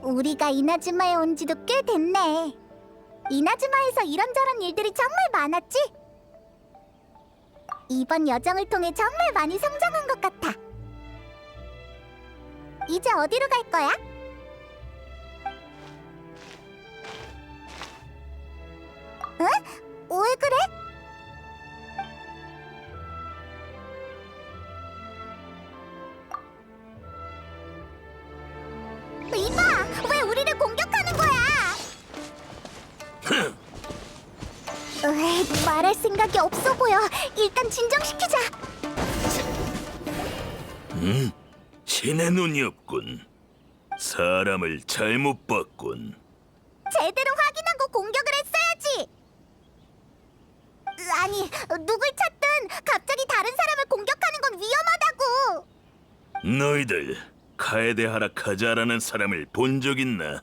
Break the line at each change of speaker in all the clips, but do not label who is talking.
우리가 이나즈마에 온 지도 꽤 됐네. 이나즈마에서 이런저런 일들이 정말 많았지? 이번 여정을 통해 정말 많이 성장한 것 같아. 이제 어디로 갈 거야? 응? 왜 그래? 이봐! 왜 우리를 공격하는 거야? 말할 생각이 없어 보여. 일단 진정시키자.
신의 눈이 없군. 사람을 잘못 봤군.
제대로 확인하고 공격을 했어야지. 아니, 누굴 찾든 갑자기 다른 사람을 공격하는 건 위험하다고.
너희들 카에데하라 카자라는 사람을 본 적 있나?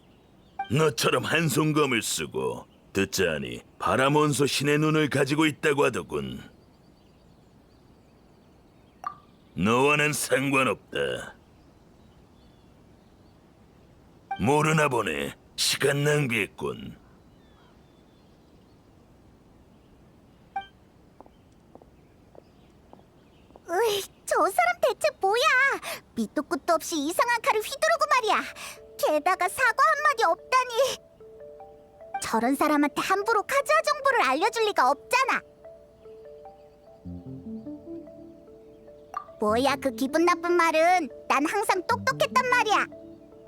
너처럼 한손검을 쓰고 듣자하니 바라몬소 신의 눈을 가지고 있다고 하더군. 너와는 상관없다. 모르나 보네. 시간 낭비했군.
저 사람 대체 뭐야? 밑도 끝도 없이 이상한 칼을 휘두르고 말이야. 게다가 사과 한마디 없다니. 저런 사람한테 함부로 카즈아 정보를 알려줄 리가 없잖아. 뭐야 그 기분 나쁜 말은. 난 항상 똑똑했단 말이야.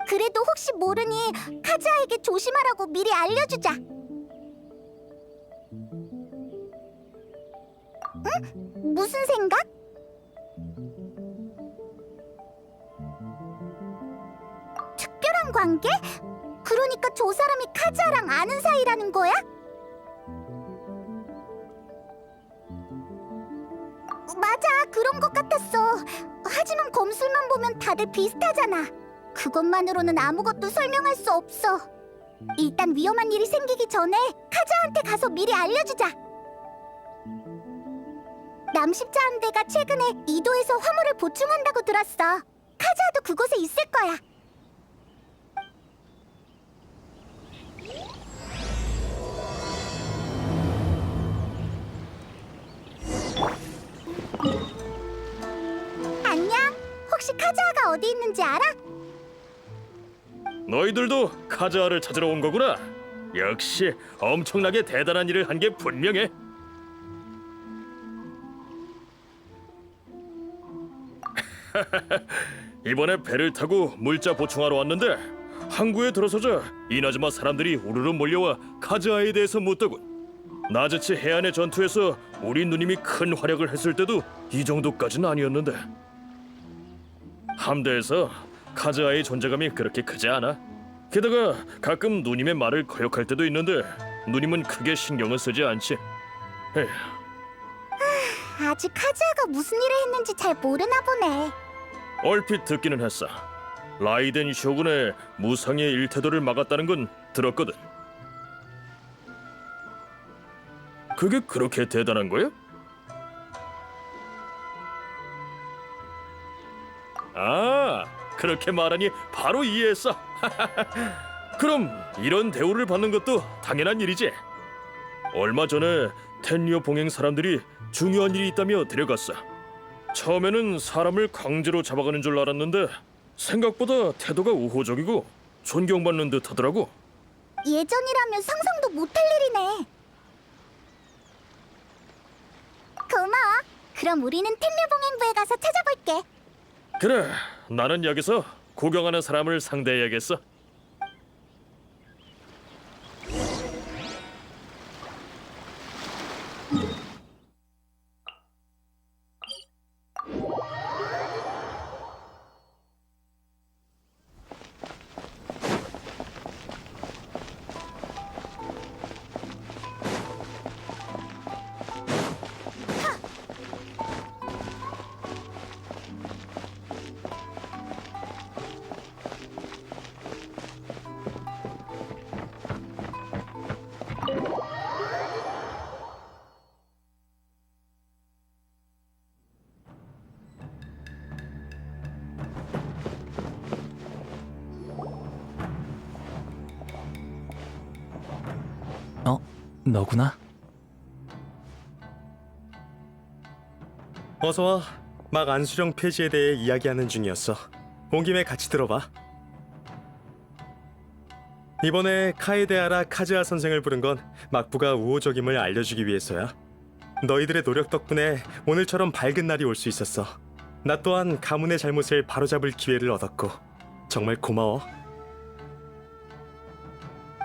그래도 혹시 모르니 카즈아에게 조심하라고 미리 알려주자. 응? 무슨 생각? 특별한 관계? 그러니까 저 사람이 카즈아랑 아는 사이라는 거야? 맞아, 그런 것 같았어. 하지만 검술만 보면 다들 비슷하잖아. 그것만으로는 아무것도 설명할 수 없어. 일단 위험한 일이 생기기 전에 카즈아한테 가서 미리 알려주자. 남십자 함대가 최근에 이도에서 화물을 보충한다고 들었어. 카즈아도 그곳에 있을 거야. 안녕. 혹시 카즈아가 어디 있는지 알아?
너희들도 카즈아를 찾으러 온 거구나. 역시 엄청나게 대단한 일을 한 게 분명해. 이번에 배를 타고 물자 보충하러 왔는데 항구에 들어서자 이나즈마 사람들이 우르르 몰려와 카즈아에 대해서 묻더군. 나즈치 해안의 전투에서 우리 누님이 큰 활약을 했을 때도 이 정도까지는 아니었는데 함대에서 카즈아의 존재감이 그렇게 크지 않아. 게다가 가끔 누님의 말을 거역할 때도 있는데 누님은 크게 신경을 쓰지 않지. 에휴.
아직 카즈아가 무슨 일을 했는지 잘 모르나 보네.
얼핏 듣기는 했어. 라이덴 쇼군의 무상의 일태도를 막았다는 건 들었거든. 그게 그렇게 대단한 거야? 아, 그렇게 말하니 바로 이해했어. 그럼 이런 대우를 받는 것도 당연한 일이지. 얼마 전에 텐리오 봉행 사람들이 중요한 일이 있다며 데려갔어. 처음에는 사람을 강제로 잡아가는 줄 알았는데 생각보다 태도가 우호적이고 존경받는 듯 하더라고.
예전이라면 상상도 못할 일이네. 고마워. 그럼 우리는 텐류봉행부에 가서 찾아볼게.
그래, 나는 여기서 구경하는 사람을 상대해야겠어.
너구나?
어서 와. 막 안수령 폐지에 대해 이야기하는 중이었어. 온 김에 같이 들어봐. 이번에 카에데아라 카즈아 선생을 부른 건 막부가 우호적임을 알려주기 위해서야. 너희들의 노력 덕분에 오늘처럼 밝은 날이 올 수 있었어. 나 또한 가문의 잘못을 바로잡을 기회를 얻었고 정말 고마워.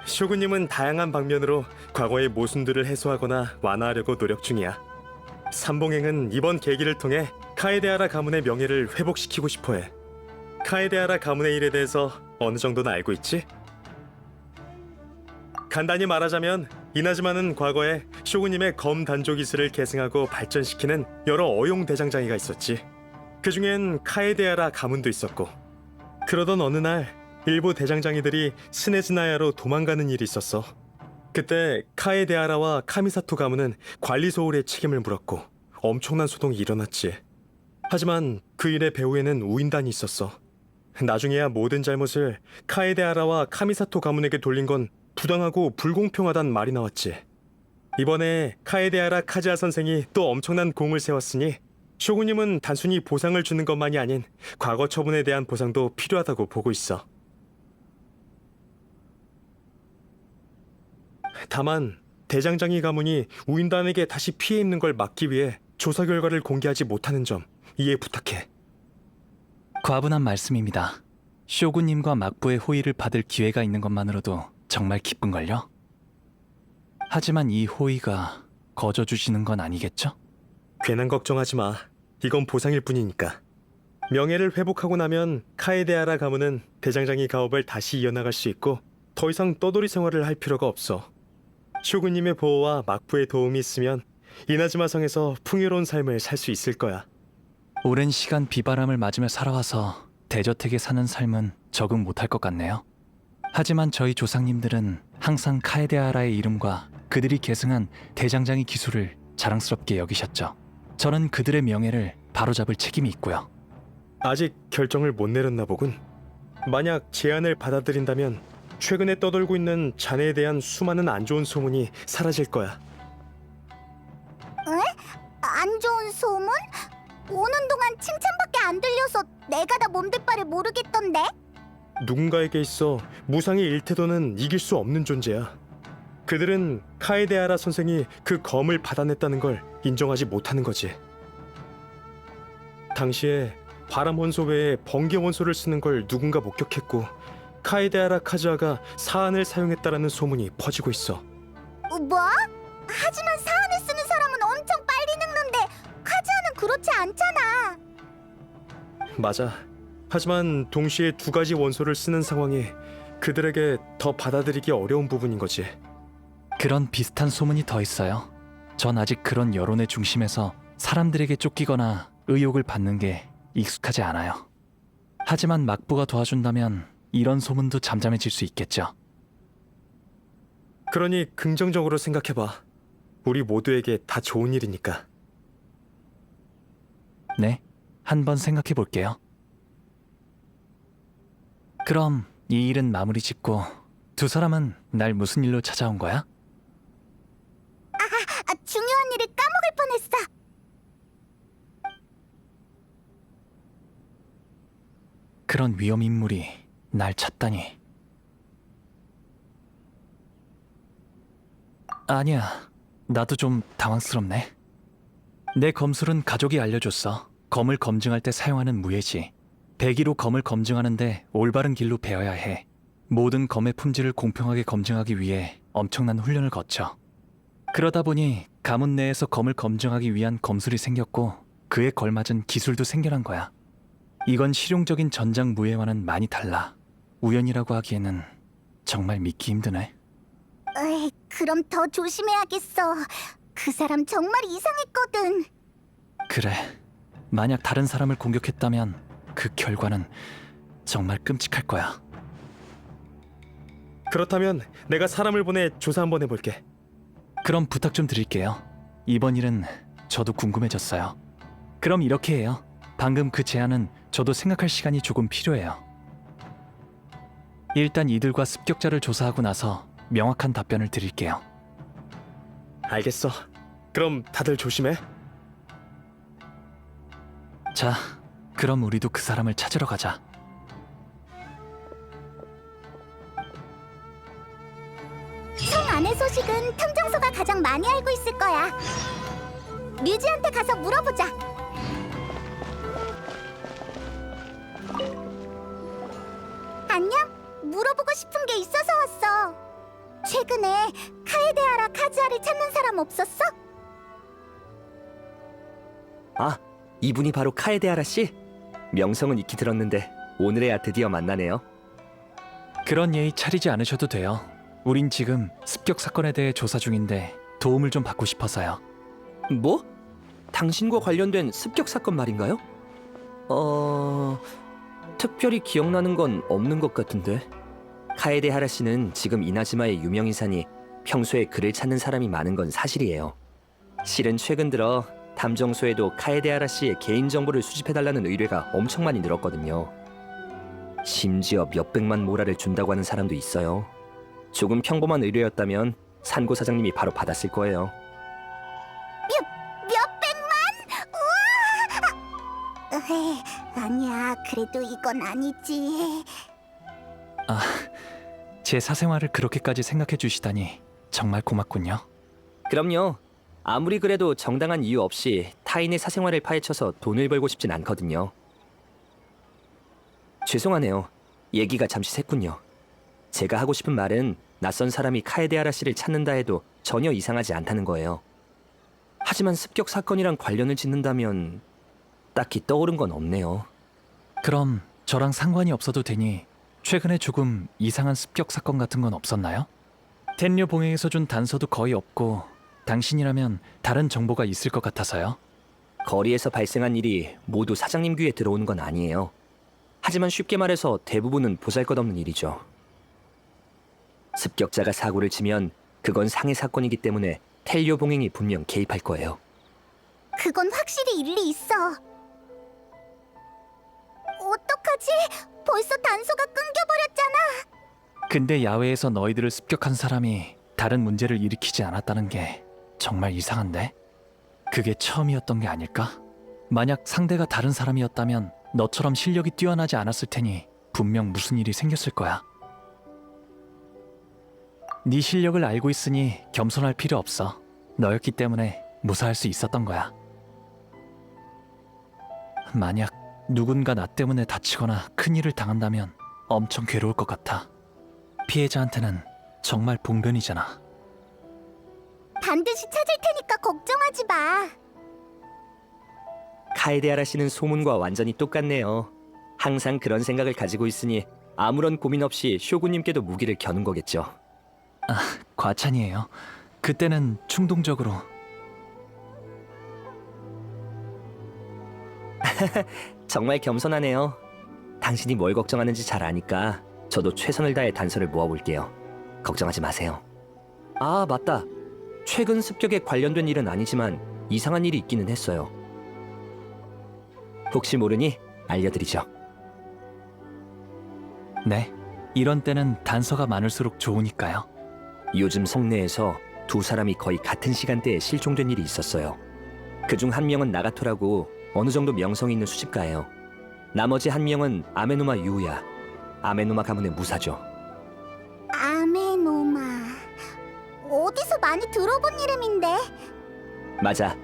쇼군님은 다양한 방면으로 과거의 모순들을 해소하거나 완화하려고 노력 중이야. 삼봉행은 이번 계기를 통해 카에데아라 가문의 명예를 회복시키고 싶어해. 카에데아라 가문의 일에 대해서 어느 정도는 알고 있지? 간단히 말하자면 이나즈마는 과거에 쇼군님의 검 단조 기술을 계승하고 발전시키는 여러 어용 대장장이가 있었지. 그중엔 카에데아라 가문도 있었고, 그러던 어느 날 일부 대장장이들이 스네즈나야로 도망가는 일이 있었어. 그때 카에데아라와 카미사토 가문은 관리 소홀의 책임을 물었고 엄청난 소동이 일어났지. 하지만 그 일의 배후에는 우인단이 있었어. 나중에야 모든 잘못을 카에데아라와 카미사토 가문에게 돌린 건 부당하고 불공평하단 말이 나왔지. 이번에 카에데아라 카즈아 선생이 또 엄청난 공을 세웠으니 쇼군님은 단순히 보상을 주는 것만이 아닌 과거 처분에 대한 보상도 필요하다고 보고 있어. 다만 대장장이 가문이 우인단에게 다시 피해 입는 걸 막기 위해 조사 결과를 공개하지 못하는 점 이해 부탁해.
과분한 말씀입니다. 쇼군님과 막부의 호의를 받을 기회가 있는 것만으로도 정말 기쁜걸요? 하지만 이 호의가 거저 주시는 건 아니겠죠?
괜한 걱정하지 마. 이건 보상일 뿐이니까. 명예를 회복하고 나면 카에데아라 가문은 대장장이 가업을 다시 이어나갈 수 있고 더 이상 떠돌이 생활을 할 필요가 없어. 쇼군님의 보호와 막부의 도움이 있으면 이나즈마 성에서 풍요로운 삶을 살 수 있을 거야.
오랜 시간 비바람을 맞으며 살아와서 대저택에 사는 삶은 적응 못할 것 같네요. 하지만 저희 조상님들은 항상 카에데아라의 이름과 그들이 계승한 대장장이 기술을 자랑스럽게 여기셨죠. 저는 그들의 명예를 바로잡을 책임이 있고요.
아직 결정을 못 내렸나 보군. 만약 제안을 받아들인다면 최근에 떠돌고 있는 자네에 대한 수많은 안 좋은 소문이 사라질 거야.
안 좋은 소문? 오는 동안 칭찬밖에 안 들려서 내가 다 몸둘 바를 모르겠던데?
누군가에게 있어 무상의 일태도는 이길 수 없는 존재야. 그들은 카에데아라 선생이 그 검을 받아냈다는 걸 인정하지 못하는 거지. 당시에 바람 원소 외에 번개 원소를 쓰는 걸 누군가 목격했고 카에데아라 카즈아가 사안을 사용했다라는 소문이 퍼지고 있어.
뭐? 하지만 사안을 쓰는 사람은 엄청 빨리 늙는데 카즈아는 그렇지 않잖아.
맞아. 하지만 동시에 두 가지 원소를 쓰는 상황이 그들에게 더 받아들이기 어려운 부분인 거지.
그런 비슷한 소문이 더 있어요. 전 아직 그런 여론의 중심에서 사람들에게 쫓기거나 의욕을 받는 게 익숙하지 않아요. 하지만 막부가 도와준다면 이런 소문도 잠잠해질 수 있겠죠.
그러니 긍정적으로 생각해봐. 우리 모두에게 다 좋은 일이니까.
네, 한번 생각해 볼게요. 그럼 이 일은 마무리 짓고 두 사람은 날 무슨 일로 찾아온 거야?
중요한 일을 까먹을 뻔했어.
그런 위험 인물이 날 찾다니. 아니야, 나도 좀 당황스럽네. 내 검술은 가족이 알려줬어. 검을 검증할 때 사용하는 무예지. 배기로 검을 검증하는데 올바른 길로 배워야 해. 모든 검의 품질을 공평하게 검증하기 위해 엄청난 훈련을 거쳐. 그러다 보니 가문 내에서 검을 검증하기 위한 검술이 생겼고 그에 걸맞은 기술도 생겨난 거야. 이건 실용적인 전장 무예와는 많이 달라. 우연이라고 하기에는 정말 믿기 힘드네.
에이, 그럼 더 조심해야겠어. 그 사람 정말 이상했거든.
그래, 만약 다른 사람을 공격했다면 그 결과는 정말 끔찍할 거야.
그렇다면 내가 사람을 보내 조사 한번 해볼게.
그럼 부탁 좀 드릴게요. 이번 일은 저도 궁금해졌어요. 그럼 이렇게 해요. 방금 그 제안은 저도 생각할 시간이 조금 필요해요. 일단 이들과 습격자를 조사하고 나서 명확한 답변을 드릴게요.
알겠어. 그럼 다들 조심해.
자, 그럼 우리도 그 사람을 찾으러 가자.
성 안의 소식은 탐정소가 가장 많이 알고 있을 거야. 류지한테 가서 물어보자. 안녕? 물어보고 싶은 게 있어서 왔어. 최근에 카에데아라 카즈아를 찾는 사람 없었어?
아, 이분이 바로 카에데아라 씨? 명성은 익히 들었는데 오늘에야 드디어 만나네요.
그런 예의 차리지 않으셔도 돼요. 우린 지금 습격 사건에 대해 조사 중인데 도움을 좀 받고 싶어서요.
뭐? 당신과 관련된 습격 사건 말인가요? 특별히 기억나는 건 없는 것 같은데. 카에데하라 씨는 지금 이나즈마의 유명인사니 평소에 그를 찾는 사람이 많은 건 사실이에요. 실은 최근 들어 탐정소에도 카에데하라 씨의 개인정보를 수집해달라는 의뢰가 엄청 많이 늘었거든요. 심지어 몇백만 모라를 준다고 하는 사람도 있어요. 조금 평범한 의뢰였다면 산고 사장님이 바로 받았을 거예요.
몇백만? 우와! 아니야, 그래도 이건 아니지.
제 사생활을 그렇게까지 생각해 주시다니 정말 고맙군요.
그럼요. 아무리 그래도 정당한 이유 없이 타인의 사생활을 파헤쳐서 돈을 벌고 싶진 않거든요. 죄송하네요. 얘기가 잠시 샜군요. 제가 하고 싶은 말은 낯선 사람이 카에데아라 씨를 찾는다 해도 전혀 이상하지 않다는 거예요. 하지만 습격 사건이랑 관련을 짓는다면 딱히 떠오른 건 없네요.
그럼 저랑 상관이 없어도 되니 최근에 조금 이상한 습격 사건 같은 건 없었나요? 텐류 봉행에서 준 단서도 거의 없고 당신이라면 다른 정보가 있을 것 같아서요.
거리에서 발생한 일이 모두 사장님 귀에 들어오는 건 아니에요. 하지만 쉽게 말해서 대부분은 보잘것없는 일이죠. 습격자가 사고를 치면 그건 상해 사건이기 때문에 텔료 봉행이 분명 개입할 거예요.
그건 확실히 일리 있어. 어떡하지? 벌써 단서가 끊겨버렸잖아.
근데 야외에서 너희들을 습격한 사람이 다른 문제를 일으키지 않았다는 게 정말 이상한데? 그게 처음이었던 게 아닐까? 만약 상대가 다른 사람이었다면 너처럼 실력이 뛰어나지 않았을 테니 분명 무슨 일이 생겼을 거야. 네 실력을 알고 있으니 겸손할 필요 없어. 너였기 때문에 무사할 수 있었던 거야. 만약 누군가 나 때문에 다치거나 큰일을 당한다면 엄청 괴로울 것 같아. 피해자한테는 정말 봉변이잖아.
반드시 찾을 테니까 걱정하지 마.
카에데아라 씨는 소문과 완전히 똑같네요. 항상 그런 생각을 가지고 있으니 아무런 고민 없이 쇼군님께도 무기를 겨눈 거겠죠.
과찬이에요. 그때는 충동적으로.
정말 겸손하네요. 당신이 뭘 걱정하는지 잘 아니까 저도 최선을 다해 단서를 모아볼게요. 걱정하지 마세요. 아, 맞다. 최근 습격에 관련된 일은 아니지만 이상한 일이 있기는 했어요. 혹시 모르니 알려드리죠.
네, 이런 때는 단서가 많을수록 좋으니까요.
요즘 성내에서 두 사람이 거의 같은 시간대에 실종된 일이 있었어요. 그중 한 명은 나가토라고 어느 정도 명성이 있는 수집가예요. 나머지 한 명은 아메노마 유우야. 아메노마 가문의 무사죠.
아메노마. 어디서 많이 들어본 이름인데?
맞아.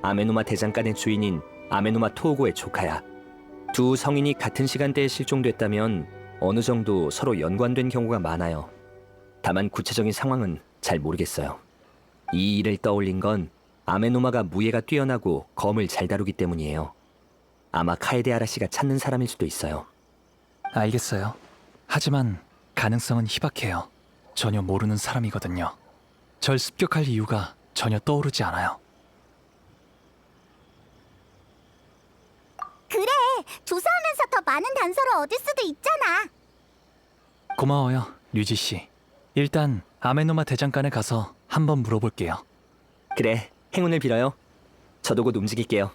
아메노마 대장간의 주인인 아메노마 토오고의 조카야. 두 성인이 같은 시간대에 실종됐다면 어느 정도 서로 연관된 경우가 많아요. 다만 구체적인 상황은 잘 모르겠어요. 이 일을 떠올린 건 아메노마가 무예가 뛰어나고 검을 잘 다루기 때문이에요. 아마 카에데아라 씨가 찾는 사람일 수도 있어요.
알겠어요. 하지만 가능성은 희박해요. 전혀 모르는 사람이거든요. 절 습격할 이유가 전혀 떠오르지 않아요.
그래, 조사하면서 더 많은 단서를 얻을 수도 있잖아.
고마워요, 류지 씨. 일단 아메노마 대장간에 가서 한번 물어볼게요.
그래, 행운을 빌어요. 저도 곧 움직일게요.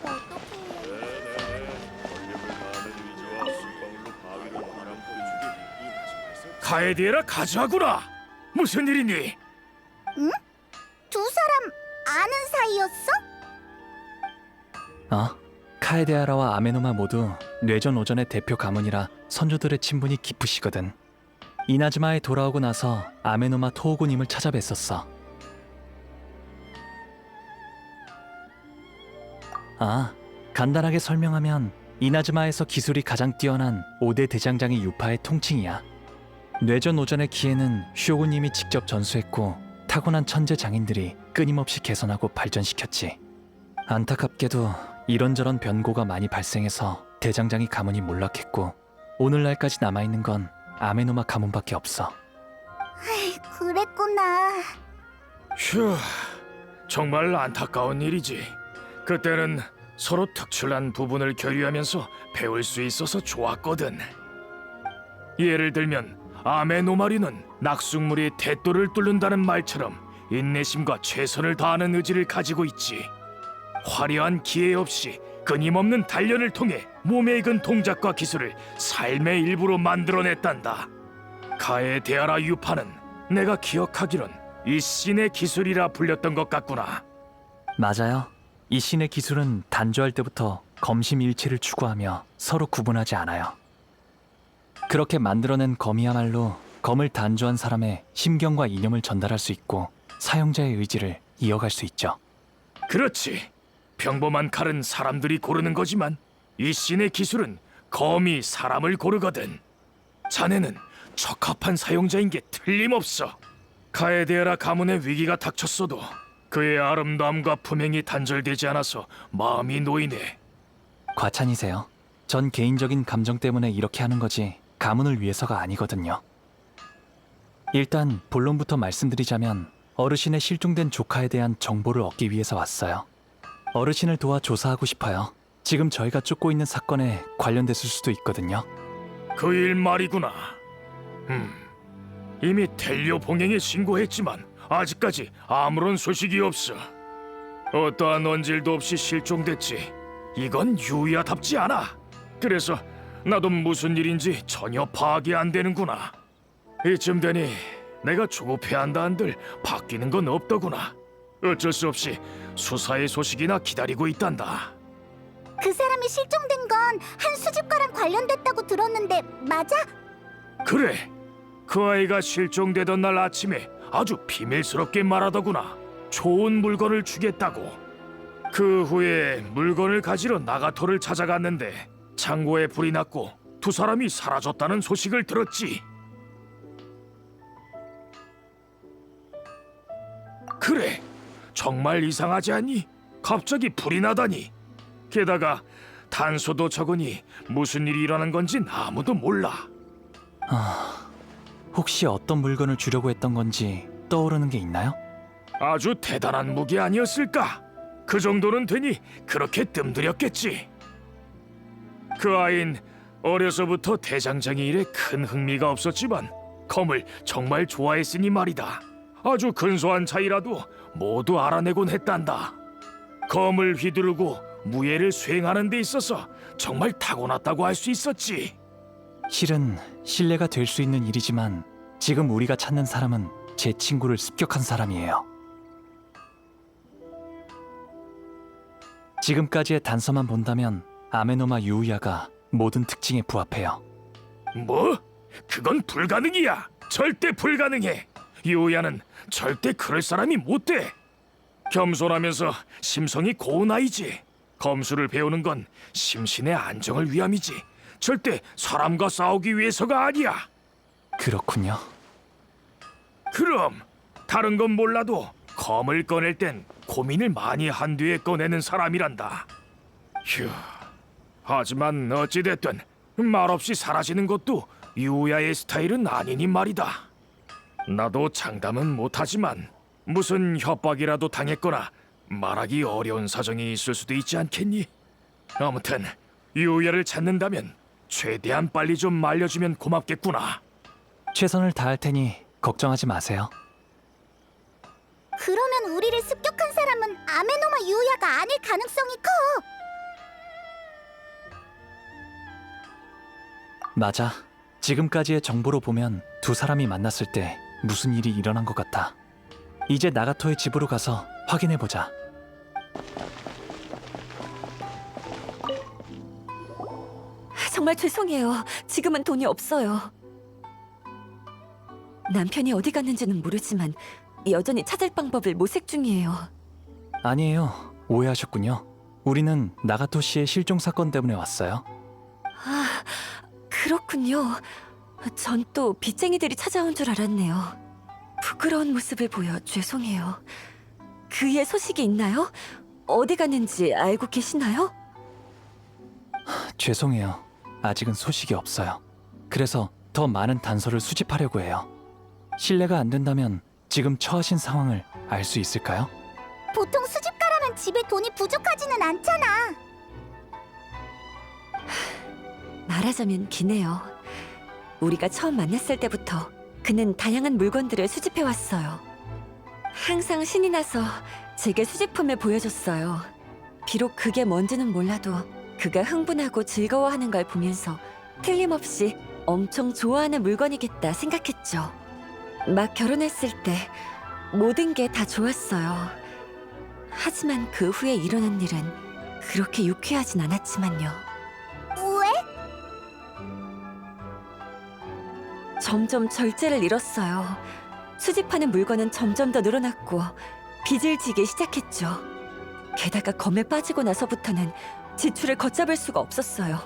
어떡해.
카에디에라 가즈하구나. 무슨 일이니?
두 사람 아는 사이였어?
카에데아라와 아메노마 모두 뇌전 오전의 대표 가문이라 선조들의 친분이 깊으시거든. 이나즈마에 돌아오고 나서 아메노마 토호구님을 찾아뵀었어. 간단하게 설명하면 이나즈마에서 기술이 가장 뛰어난 5대 대장장이 유파의 통칭이야. 뇌전 오전의 기회는 쇼구님이 직접 전수했고 타고난 천재 장인들이 끊임없이 개선하고 발전시켰지. 안타깝게도 이런저런 변고가 많이 발생해서 대장장이 가문이 몰락했고 오늘날까지 남아있는 건 아메노마 가문밖에 없어.
그랬구나.
휴, 정말 안타까운 일이지. 그때는 서로 특출난 부분을 교류하면서 배울 수 있어서 좋았거든. 예를 들면 아메노마리는 낙숙물이 대도를 뚫는다는 말처럼 인내심과 최선을 다하는 의지를 가지고 있지. 화려한 기회 없이 끊임없는 단련을 통해 몸에 익은 동작과 기술을 삶의 일부로 만들어냈단다. 카에데아라 유파는 내가 기억하기론 이 신의 기술이라 불렸던 것 같구나.
맞아요. 이 신의 기술은 단조할 때부터 검심일체를 추구하며 서로 구분하지 않아요. 그렇게 만들어낸 검이야말로 검을 단조한 사람의 심경과 이념을 전달할 수 있고 사용자의 의지를 이어갈 수 있죠.
그렇지. 평범한 칼은 사람들이 고르는 거지만 이 신의 기술은 검이 사람을 고르거든. 자네는 적합한 사용자인 게 틀림없어. 카에데아라 가문의 위기가 닥쳤어도 그의 아름다움과 품행이 단절되지 않아서 마음이 놓이네.
과찬이세요. 전 개인적인 감정 때문에 이렇게 하는 거지 가문을 위해서가 아니거든요. 일단 본론부터 말씀드리자면 어르신의 실종된 조카에 대한 정보를 얻기 위해서 왔어요. 어르신을 도와 조사하고 싶어요. 지금 저희가 쫓고 있는 사건에 관련됐을 수도 있거든요.
그 일 말이구나. 이미 텔리오 봉행에 신고했지만 아직까지 아무런 소식이 없어. 어떠한 언질도 없이 실종됐지. 이건 유야답지 않아. 그래서 나도 무슨 일인지 전혀 파악이 안 되는구나. 이쯤 되니 내가 조급해한다 한들 바뀌는 건 없더구나. 어쩔 수 없이 수사의 소식이나 기다리고 있단다.
그 사람이 실종된 건 한 수집가랑 관련됐다고 들었는데 맞아?
그래, 그 아이가 실종되던 날 아침에 아주 비밀스럽게 말하더구나. 좋은 물건을 주겠다고. 그 후에 물건을 가지러 나가토를 찾아갔는데 창고에 불이 났고 두 사람이 사라졌다는 소식을 들었지. 그래, 정말 이상하지 않니? 갑자기 불이 나다니. 게다가 단서도 적으니 무슨 일이 일어난 건진 아무도 몰라.
혹시 어떤 물건을 주려고 했던 건지 떠오르는 게 있나요?
아주 대단한 무기 아니었을까? 그 정도는 되니 그렇게 뜸들였겠지. 그 아인 어려서부터 대장장이 일에 큰 흥미가 없었지만 검을 정말 좋아했으니 말이다. 아주 근소한 차이라도 모두 알아내곤 했단다. 검을 휘두르고 무예를 수행하는 데 있어서 정말 타고났다고 할 수 있었지.
실은 신뢰가 될 수 있는 일이지만 지금 우리가 찾는 사람은 제 친구를 습격한 사람이에요. 지금까지의 단서만 본다면 아메노마 유우야가 모든 특징에 부합해요.
뭐? 그건 불가능이야. 절대 불가능해. 유야는 절대 그럴 사람이 못 돼. 겸손하면서 심성이 고운 아이지. 검수를 배우는 건 심신의 안정을 위함이지. 절대 사람과 싸우기 위해서가 아니야.
그렇군요.
그럼 다른 건 몰라도 검을 꺼낼 땐 고민을 많이 한 뒤에 꺼내는 사람이란다. 휴. 하지만 어찌됐든 말없이 사라지는 것도 유야의 스타일은 아니니 말이다. 나도 장담은 못하지만 무슨 협박이라도 당했거나 말하기 어려운 사정이 있을 수도 있지 않겠니? 아무튼 유야를 찾는다면 최대한 빨리 좀 알려주면 고맙겠구나.
최선을 다할 테니 걱정하지 마세요.
그러면 우리를 습격한 사람은 아메노마 유야가 아닐 가능성이 커.
맞아. 지금까지의 정보로 보면 두 사람이 만났을 때 무슨 일이 일어난 것 같아. 이제 나가토의 집으로 가서 확인해 보자.
정말 죄송해요. 지금은 돈이 없어요. 남편이 어디 갔는지는 모르지만 여전히 찾을 방법을 모색 중이에요.
아니에요. 오해하셨군요. 우리는 나가토 씨의 실종 사건 때문에 왔어요.
아, 그렇군요. 전 또 빚쟁이들이 찾아온 줄 알았네요. 부끄러운 모습을 보여 죄송해요. 그의 소식이 있나요? 어디 갔는지 알고 계시나요?
죄송해요. 아직은 소식이 없어요. 그래서 더 많은 단서를 수집하려고 해요. 신뢰가 안 된다면 지금 처하신 상황을 알 수 있을까요?
보통 수집가라면 집에 돈이 부족하지는 않잖아.
말하자면 기네요. 우리가 처음 만났을 때부터 그는 다양한 물건들을 수집해왔어요. 항상 신이 나서 제게 수집품을 보여줬어요. 비록 그게 뭔지는 몰라도 그가 흥분하고 즐거워하는 걸 보면서 틀림없이 엄청 좋아하는 물건이겠다 생각했죠. 막 결혼했을 때 모든 게 다 좋았어요. 하지만 그 후에 일어난 일은 그렇게 유쾌하진 않았지만요.
왜?
점점 절제를 잃었어요. 수집하는 물건은 점점 더 늘어났고 빚을 지기 시작했죠. 게다가 검에 빠지고 나서부터는 지출을 걷잡을 수가 없었어요.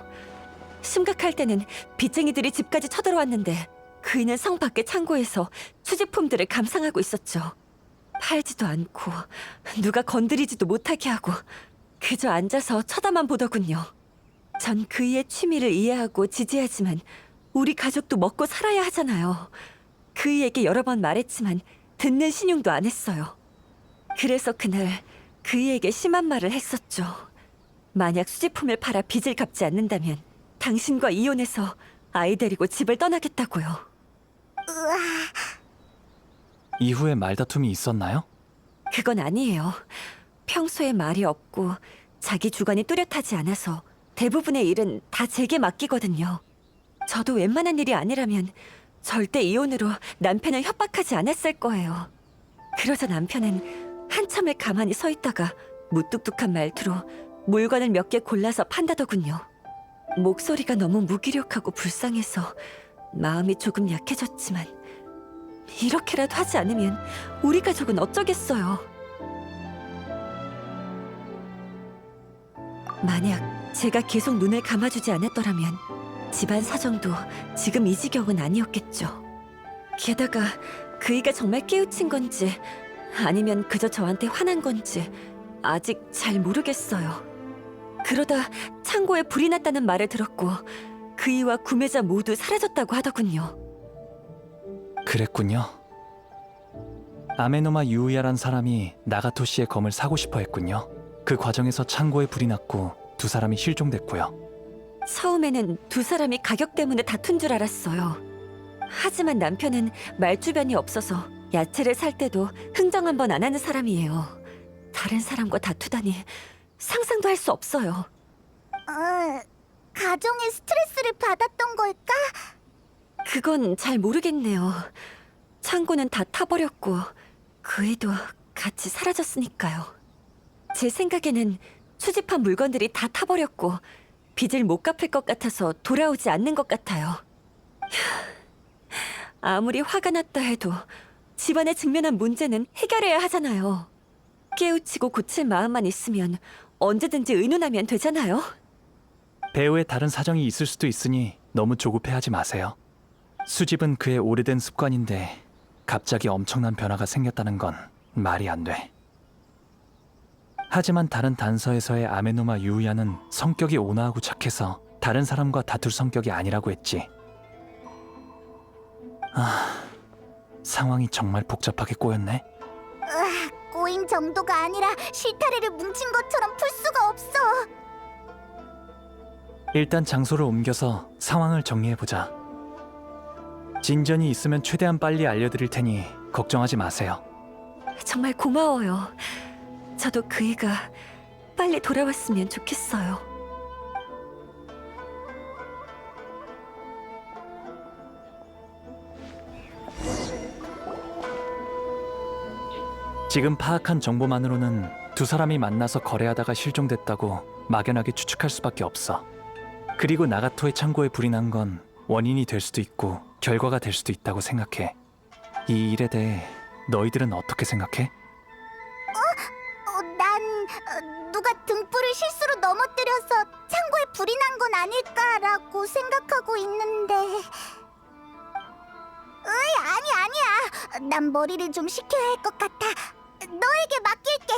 심각할 때는 빚쟁이들이 집까지 쳐들어왔는데 그이는 성 밖의 창고에서 수집품들을 감상하고 있었죠. 팔지도 않고 누가 건드리지도 못하게 하고 그저 앉아서 쳐다만 보더군요. 전 그이의 취미를 이해하고 지지하지만 우리 가족도 먹고 살아야 하잖아요. 그이에게 여러 번 말했지만 듣는 신용도 안 했어요. 그래서 그날 그이에게 심한 말을 했었죠. 만약 수집품을 팔아 빚을 갚지 않는다면 당신과 이혼해서 아이 데리고 집을 떠나겠다고요.
으아,
이후에 말다툼이 있었나요?
그건 아니에요. 평소에 말이 없고 자기 주관이 뚜렷하지 않아서 대부분의 일은 다 제게 맡기거든요. 저도 웬만한 일이 아니라면 절대 이혼으로 남편을 협박하지 않았을 거예요. 그러자 남편은 한참을 가만히 서 있다가 무뚝뚝한 말투로 물건을 몇 개 골라서 판다더군요. 목소리가 너무 무기력하고 불쌍해서 마음이 조금 약해졌지만 이렇게라도 하지 않으면 우리 가족은 어쩌겠어요. 만약 제가 계속 눈을 감아주지 않았더라면 집안 사정도 지금 이 지경은 아니었겠죠. 게다가 그이가 정말 깨우친 건지 아니면 그저 저한테 화난 건지 아직 잘 모르겠어요. 그러다 창고에 불이 났다는 말을 들었고 그이와 구매자 모두 사라졌다고 하더군요.
그랬군요. 아메노마 유우야란 사람이 나가토 씨의 검을 사고 싶어 했군요. 그 과정에서 창고에 불이 났고 두 사람이 실종됐고요.
처음에는 두 사람이 가격 때문에 다툰 줄 알았어요. 하지만 남편은 말주변이 없어서 야채를 살 때도 흥정 한 번 안 하는 사람이에요. 다른 사람과 다투다니 상상도 할 수 없어요.
가정에 스트레스를 받았던 걸까?
그건 잘 모르겠네요. 창고는 다 타버렸고 그이도 같이 사라졌으니까요. 제 생각에는 수집한 물건들이 다 타버렸고 빚을 못 갚을 것 같아서 돌아오지 않는 것 같아요. 아무리 화가 났다 해도 집안에 직면한 문제는 해결해야 하잖아요. 깨우치고 고칠 마음만 있으면 언제든지 의논하면 되잖아요.
배우의 다른 사정이 있을 수도 있으니 너무 조급해하지 마세요. 수집은 그의 오래된 습관인데 갑자기 엄청난 변화가 생겼다는 건 말이 안 돼. 하지만 다른 단서에서의 아메노마 유우야는 성격이 온화하고 착해서 다른 사람과 다툴 성격이 아니라고 했지. 상황이 정말 복잡하게 꼬였네.
꼬인 정도가 아니라 실타래를 뭉친 것처럼 풀 수가 없어.
일단 장소를 옮겨서 상황을 정리해보자. 진전이 있으면 최대한 빨리 알려드릴 테니 걱정하지 마세요.
정말 고마워요. 저도 그이가 빨리 돌아왔으면 좋겠어요.
지금 파악한 정보만으로는 두 사람이 만나서 거래하다가 실종됐다고 막연하게 추측할 수밖에 없어. 그리고 나가토의 창고에 불이 난 건 원인이 될 수도 있고 결과가 될 수도 있다고 생각해. 이 일에 대해 너희들은 어떻게 생각해?
난 누가 등불을 실수로 넘어뜨려서 창고에 불이 난 건 아닐까라고 생각하고 있는데. 아니야. 난 머리를 좀 식혀야 할 것 같아. 너에게 맡길게.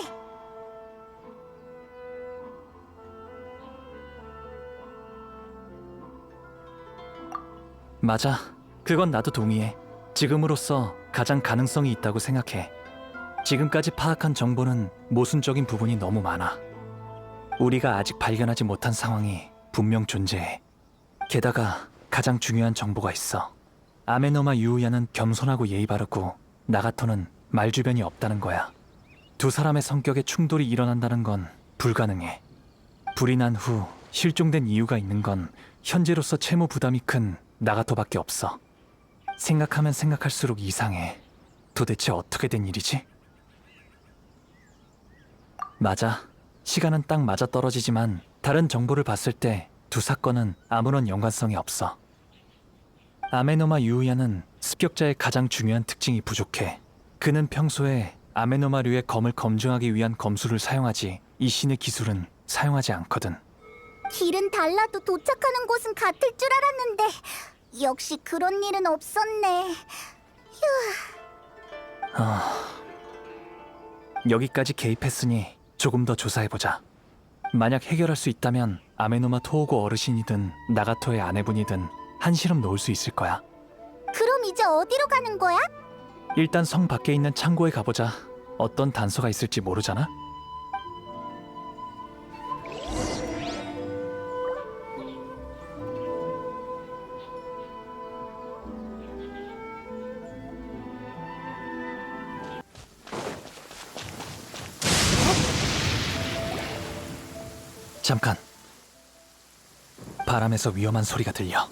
맞아. 그건 나도 동의해. 지금으로서 가장 가능성이 있다고 생각해. 지금까지 파악한 정보는 모순적인 부분이 너무 많아. 우리가 아직 발견하지 못한 상황이 분명 존재해. 게다가 가장 중요한 정보가 있어. 아메노마 유우야는 겸손하고 예의 바르고 나가토는 말주변이 없다는 거야. 두 사람의 성격에 충돌이 일어난다는 건 불가능해. 불이 난 후 실종된 이유가 있는 건 현재로서 채무 부담이 큰 나가토밖에 없어. 생각하면 생각할수록 이상해. 도대체 어떻게 된 일이지? 맞아. 시간은 딱 맞아 떨어지지만 다른 정보를 봤을 때 두 사건은 아무런 연관성이 없어. 아메노마 유우야는 습격자의 가장 중요한 특징이 부족해. 그는 평소에 아메노마류의 검을 검증하기 위한 검술을 사용하지 이 신의 기술은 사용하지 않거든.
길은 달라도 도착하는 곳은 같을 줄 알았는데 역시 그런 일은 없었네.
여기까지 개입했으니 조금 더 조사해보자. 만약 해결할 수 있다면 아메노마 토오고 어르신이든 나가토의 아내분이든 한시름 놓을 수 있을 거야.
그럼 이제 어디로 가는 거야?
일단 성 밖에 있는 창고에 가보자. 어떤 단서가 있을지 모르잖아? 잠깐. 바람에서 위험한 소리가 들려.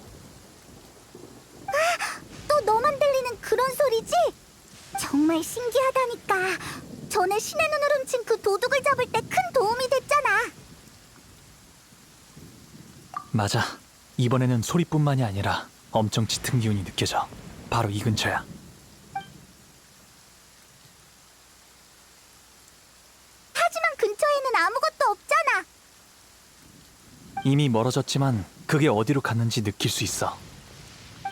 또 너만 들리는 그런 소리지? 정말 신기하다니까. 전에 신의 눈을 훔친 그 도둑을 잡을 때 큰 도움이 됐잖아.
맞아. 이번에는 소리뿐만이 아니라 엄청 짙은 기운이 느껴져. 바로 이 근처야.
하지만 근처에는 아무것도 없잖아.
이미 멀어졌지만 그게 어디로 갔는지 느낄 수 있어.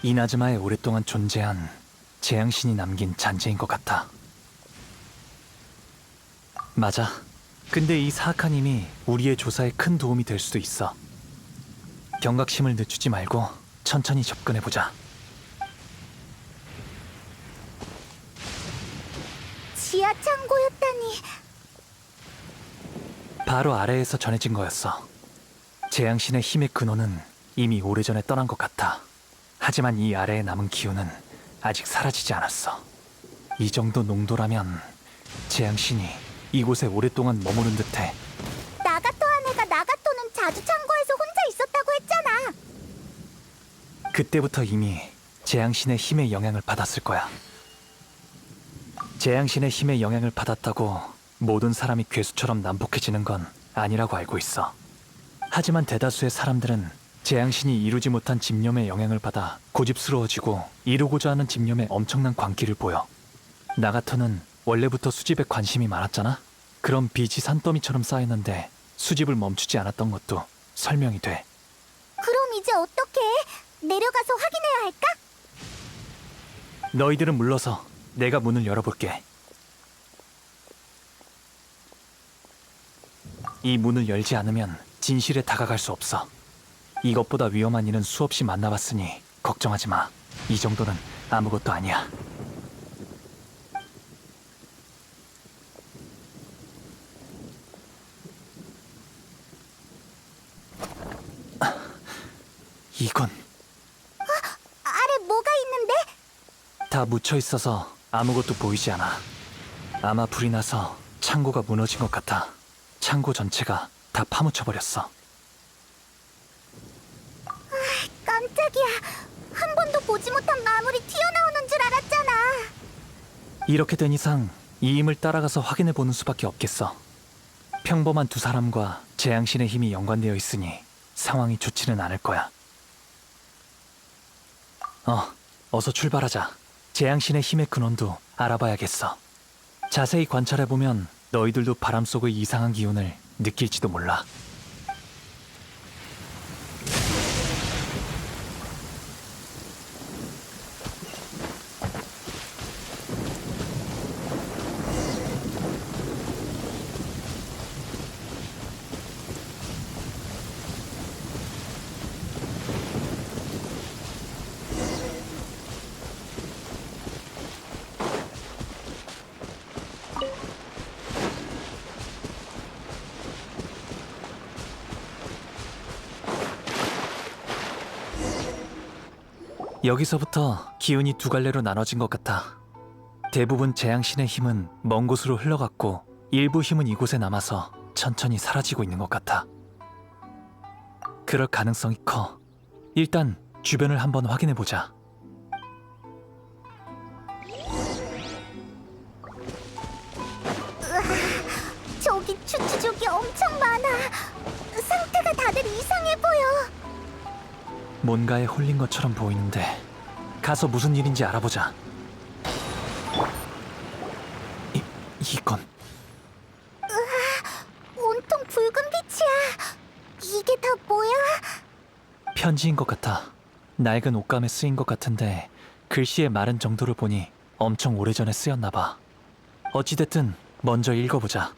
이나즈마에 오랫동안 존재한 재앙신이 남긴 잔재인 것 같아. 맞아. 근데 이 사악한 힘이 우리의 조사에 큰 도움이 될 수도 있어. 경각심을 늦추지 말고 천천히 접근해보자.
지하 창고였다니.
바로 아래에서 전해진 거였어. 재앙신의 힘의 근원은 이미 오래전에 떠난 것 같아. 하지만 이 아래에 남은 기운은 아직 사라지지 않았어. 이 정도 농도라면 재앙신이 이곳에 오랫동안 머무른 듯해.
나가토 아내가 나가토는 자주 창고에서 혼자 있었다고 했잖아.
그때부터 이미 재앙신의 힘의 영향을 받았을 거야. 재앙신의 힘의 영향을 받았다고 모든 사람이 괴수처럼 난폭해지는 건 아니라고 알고 있어. 하지만 대다수의 사람들은 재앙신이 이루지 못한 집념의 영향을 받아 고집스러워지고 이루고자 하는 집념에 엄청난 광기를 보여. 나가토는 원래부터 수집에 관심이 많았잖아. 그럼 빚이 산더미처럼 쌓였는데 수집을 멈추지 않았던 것도 설명이 돼.
그럼 이제 어떻게 해? 내려가서 확인해야 할까?
너희들은 물러서 내가 문을 열어볼게. 이 문을 열지 않으면 진실에 다가갈 수 없어. 이것보다 위험한 일은 수없이 만나봤으니 걱정하지 마. 이 정도는 아무것도 아니야. 이건
아래 뭐가 있는데?
다 묻혀 있어서 아무것도 보이지 않아. 아마 불이 나서 창고가 무너진 것 같아. 창고 전체가 다 파묻혀 버렸어.
깜짝이야. 한 번도 보지 못한 마물이 튀어나오는 줄 알았잖아.
이렇게 된 이상 이 힘을 따라가서 확인해 보는 수밖에 없겠어. 평범한 두 사람과 재앙신의 힘이 연관되어 있으니 상황이 좋지는 않을 거야. 어서 출발하자. 재앙신의 힘의 근원도 알아봐야겠어. 자세히 관찰해보면 너희들도 바람 속의 이상한 기운을 느낄지도 몰라. 여기서부터 기운이 두 갈래로 나눠진 것 같아. 대부분 재앙신의 힘은 먼 곳으로 흘러갔고 일부 힘은 이곳에 남아서 천천히 사라지고 있는 것 같아. 그럴 가능성이 커. 일단 주변을 한번 확인해보자.
저기 추추족이 엄청 많아. 상태가 다들 이상해 보여.
뭔가에 홀린 것처럼 보이는데 가서 무슨 일인지 알아보자. 이건
온통 붉은 빛이야. 이게 다 뭐야?
편지인 것 같아. 낡은 옷감에 쓰인 것 같은데 글씨의 마른 정도를 보니 엄청 오래전에 쓰였나 봐. 어찌됐든 먼저 읽어보자.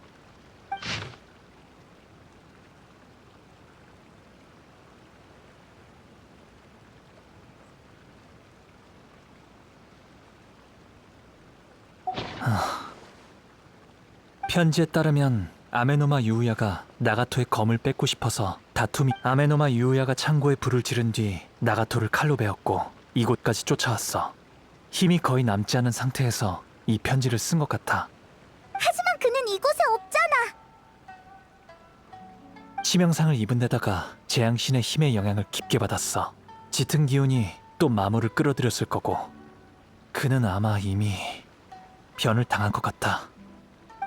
편지에 따르면 아메노마 유우야가 나가토의 검을 뺏고 싶어서 다툼이 아메노마 유우야가 창고에 불을 지른 뒤 나가토를 칼로 베었고 이곳까지 쫓아왔어. 힘이 거의 남지 않은 상태에서 이 편지를 쓴 것 같아.
하지만 그는 이곳에 없잖아.
치명상을 입은 데다가 재앙신의 힘의 영향을 깊게 받았어. 짙은 기운이 또 마모를 끌어들였을 거고 그는 아마 이미 변을 당한 것 같아.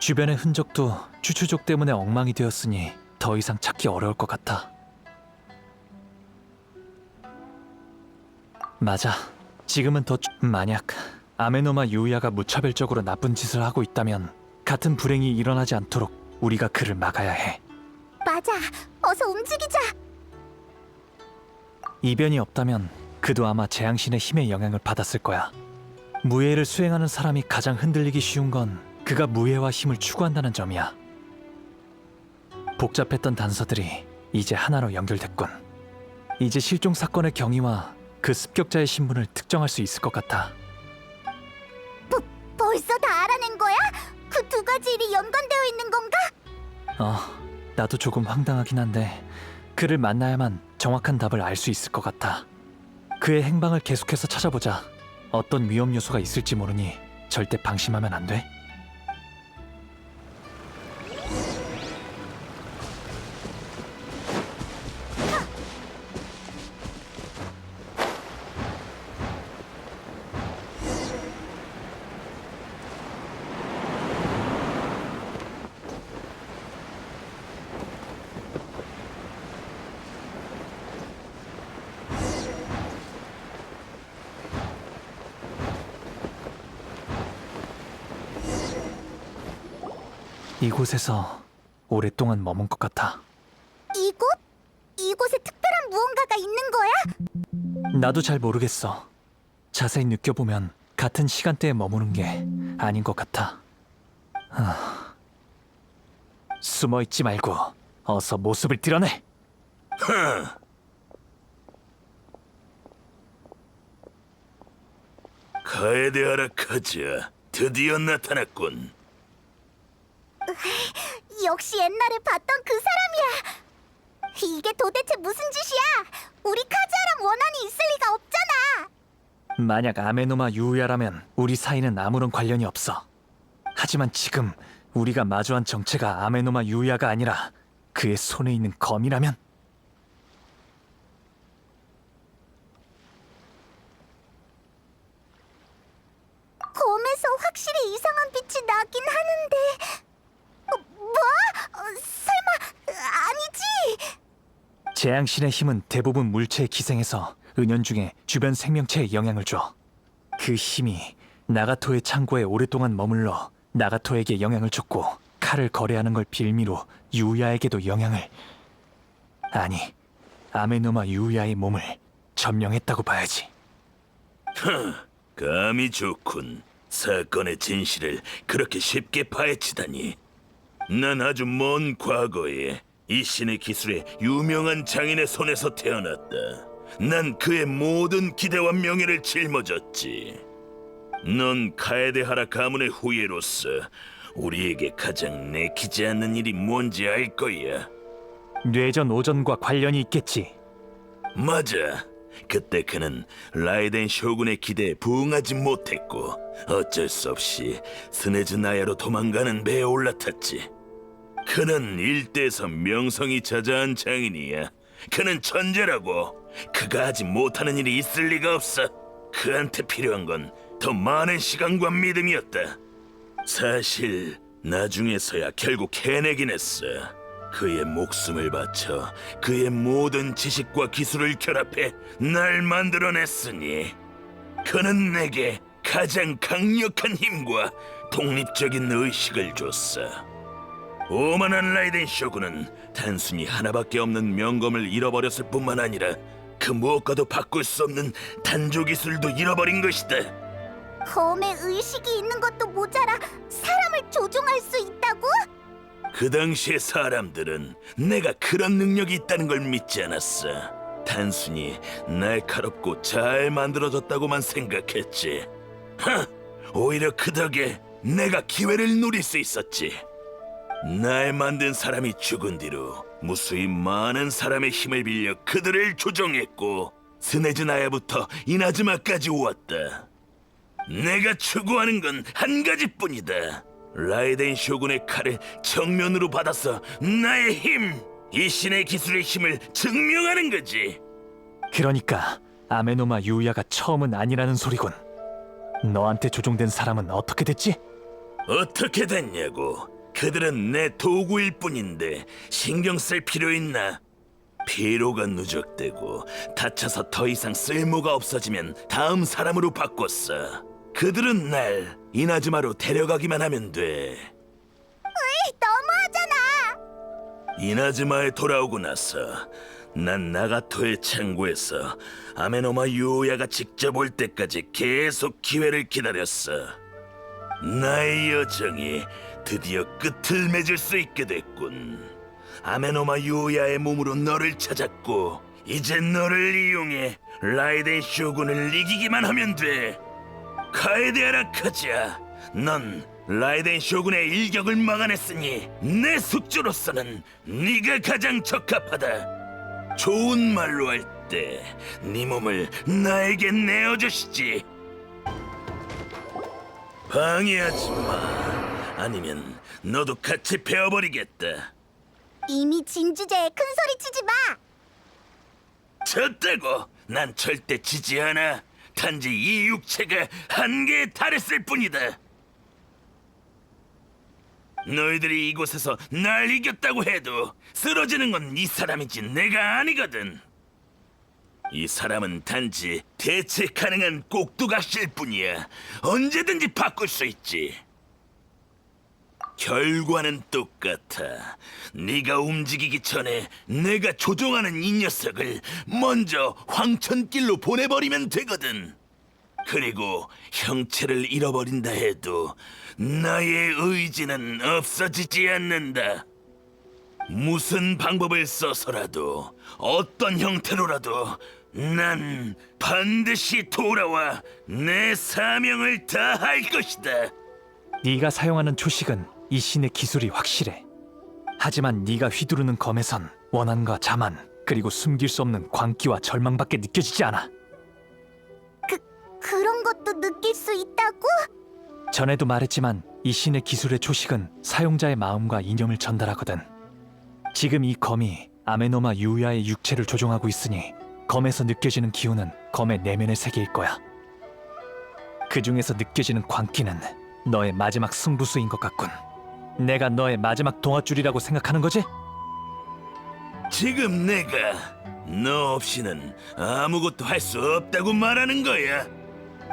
주변의 흔적도 추추족 때문에 엉망이 되었으니 더 이상 찾기 어려울 것 같아. 맞아. 지금은 만약 아메노마 유우야가 무차별적으로 나쁜 짓을 하고 있다면 같은 불행이 일어나지 않도록 우리가 그를 막아야 해.
맞아. 어서 움직이자.
이변이 없다면 그도 아마 재앙신의 힘의 영향을 받았을 거야. 무예를 수행하는 사람이 가장 흔들리기 쉬운 건 그가 무예와 힘을 추구한다는 점이야. 복잡했던 단서들이 이제 하나로 연결됐군. 이제 실종 사건의 경위와 그 습격자의 신분을 특정할 수 있을 것 같아.
벌써 다 알아낸 거야? 그 두 가지 일이 연관되어 있는 건가?
나도 조금 황당하긴 한데 그를 만나야만 정확한 답을 알 수 있을 것 같아. 그의 행방을 계속해서 찾아보자. 어떤 위험 요소가 있을지 모르니 절대 방심하면 안 돼. 이곳에서 오랫동안 머문 것 같아.
이곳? 이곳에 특별한 무언가가 있는 거야?
나도 잘 모르겠어. 자세히 느껴보면 같은 시간대에 머무는 게 아닌 것 같아. 숨어있지 말고 어서 모습을 드러내.
카에데하라 카즈야, 드디어 나타났군.
역시 옛날에 봤던 그 사람이야. 이게 도대체 무슨 짓이야? 우리 카즈아랑 원한이 있을 리가 없잖아.
만약 아메노마 유우야라면 우리 사이는 아무런 관련이 없어. 하지만 지금 우리가 마주한 정체가 아메노마 유우야가 아니라 그의 손에 있는 검이라면?
검에서 확실히 이상한 빛이 나긴
재앙신의 힘은 대부분 물체에 기생해서 은연중에 주변 생명체에 영향을 줘. 그 힘이 나가토의 창고에 오랫동안 머물러 나가토에게 영향을 줬고 칼을 거래하는 걸 빌미로 유야에게도 영향을... 아니, 아메노마 유야의 몸을 점령했다고 봐야지.
감이 좋군. 사건의 진실을 그렇게 쉽게 파헤치다니. 난 아주 먼 과거에 이 신의 기술에 유명한 장인의 손에서 태어났다. 난 그의 모든 기대와 명예를 짊어졌지. 넌 카에데하라 가문의 후예로서 우리에게 가장 내키지 않는 일이 뭔지 알 거야.
뇌전 오전과 관련이 있겠지.
맞아. 그때 그는 라이덴 쇼군의 기대에 부응하지 못했고 어쩔 수 없이 스네즈 나야로 도망가는 배에 올라탔지. 그는 일대에서 명성이 자자한 장인이야. 그는 천재라고. 그가 하지 못하는 일이 있을 리가 없어. 그한테 필요한 건 더 많은 시간과 믿음이었다. 사실 나중에서야 결국 해내긴 했어. 그의 목숨을 바쳐 그의 모든 지식과 기술을 결합해 날 만들어냈으니 그는 내게 가장 강력한 힘과 독립적인 의식을 줬어. 오만한 라이덴 쇼군은 단순히 하나밖에 없는 명검을 잃어버렸을 뿐만 아니라 그 무엇과도 바꿀 수 없는 단조 기술도 잃어버린 것이다.
검에 의식이 있는 것도 모자라 사람을 조종할 수 있다고?
그 당시의 사람들은 내가 그런 능력이 있다는 걸 믿지 않았어. 단순히 날카롭고 잘 만들어졌다고만 생각했지. 오히려 그 덕에 내가 기회를 노릴 수 있었지. 날 만든 사람이 죽은 뒤로 무수히 많은 사람의 힘을 빌려 그들을 조종했고 스네즈 나야부터 이나즈마까지 왔다. 내가 추구하는 건 한 가지뿐이다. 라이덴 쇼군의 칼을 정면으로 받아서 나의 힘, 이 신의 기술의 힘을 증명하는 거지.
그러니까 아메노마 유야가 처음은 아니라는 소리군. 너한테 조종된 사람은 어떻게 됐지?
어떻게 됐냐고. 그들은 내 도구일 뿐인데 신경 쓸 필요 있나? 피로가 누적되고 다쳐서 더 이상 쓸모가 없어지면 다음 사람으로 바꿨어. 그들은 날 이나즈마로 데려가기만 하면 돼.
으이, 너무하잖아.
이나즈마에 돌아오고 나서 난 나가토의 창고에서 아메노마 유야가 직접 올 때까지 계속 기회를 기다렸어. 나의 여정이 드디어 끝을 맺을 수 있게 됐군. 아메노마 유야의 몸으로 너를 찾았고 이제 너를 이용해 라이덴 쇼군을 이기기만 하면 돼. 카에데하라 카즈야, 넌 라이덴 쇼군의 일격을 막아냈으니 내 숙주로서는 네가 가장 적합하다. 좋은 말로 할 때 네 몸을 나에게 내어주시지. 방해하지 마. 아니면 너도 같이 베어버리겠다.
이미 진주제에 큰 소리 치지 마.
졌다고. 난 절대 지지 않아. 단지 이 육체가 한계에 달했을 뿐이다. 너희들이 이곳에서 날 이겼다고 해도 쓰러지는 건 이 사람이지 내가 아니거든. 이 사람은 단지 대체 가능한 꼭두각시일 뿐이야. 언제든지 바꿀 수 있지. 결과는 똑같아. 네가 움직이기 전에 내가 조종하는 이 녀석을 먼저 황천길로 보내버리면 되거든. 그리고 형체를 잃어버린다 해도 나의 의지는 없어지지 않는다. 무슨 방법을 써서라도 어떤 형태로라도 난 반드시 돌아와 내 사명을 다할 것이다.
네가 사용하는 초식은 이 신의 기술이 확실해. 하지만 네가 휘두르는 검에선 원한과 자만, 그리고 숨길 수 없는 광기와 절망밖에 느껴지지 않아.
그런 것도 느낄 수 있다고?
전에도 말했지만 이 신의 기술의 초식은 사용자의 마음과 이념을 전달하거든. 지금 이 검이 아메노마 유야의 육체를 조종하고 있으니 검에서 느껴지는 기운은 검의 내면의 세계일 거야. 그 중에서 느껴지는 광기는 너의 마지막 승부수인 것 같군. 내가 너의 마지막 동아줄이라고 생각하는 거지?
지금 내가 너 없이는 아무것도 할 수 없다고 말하는 거야.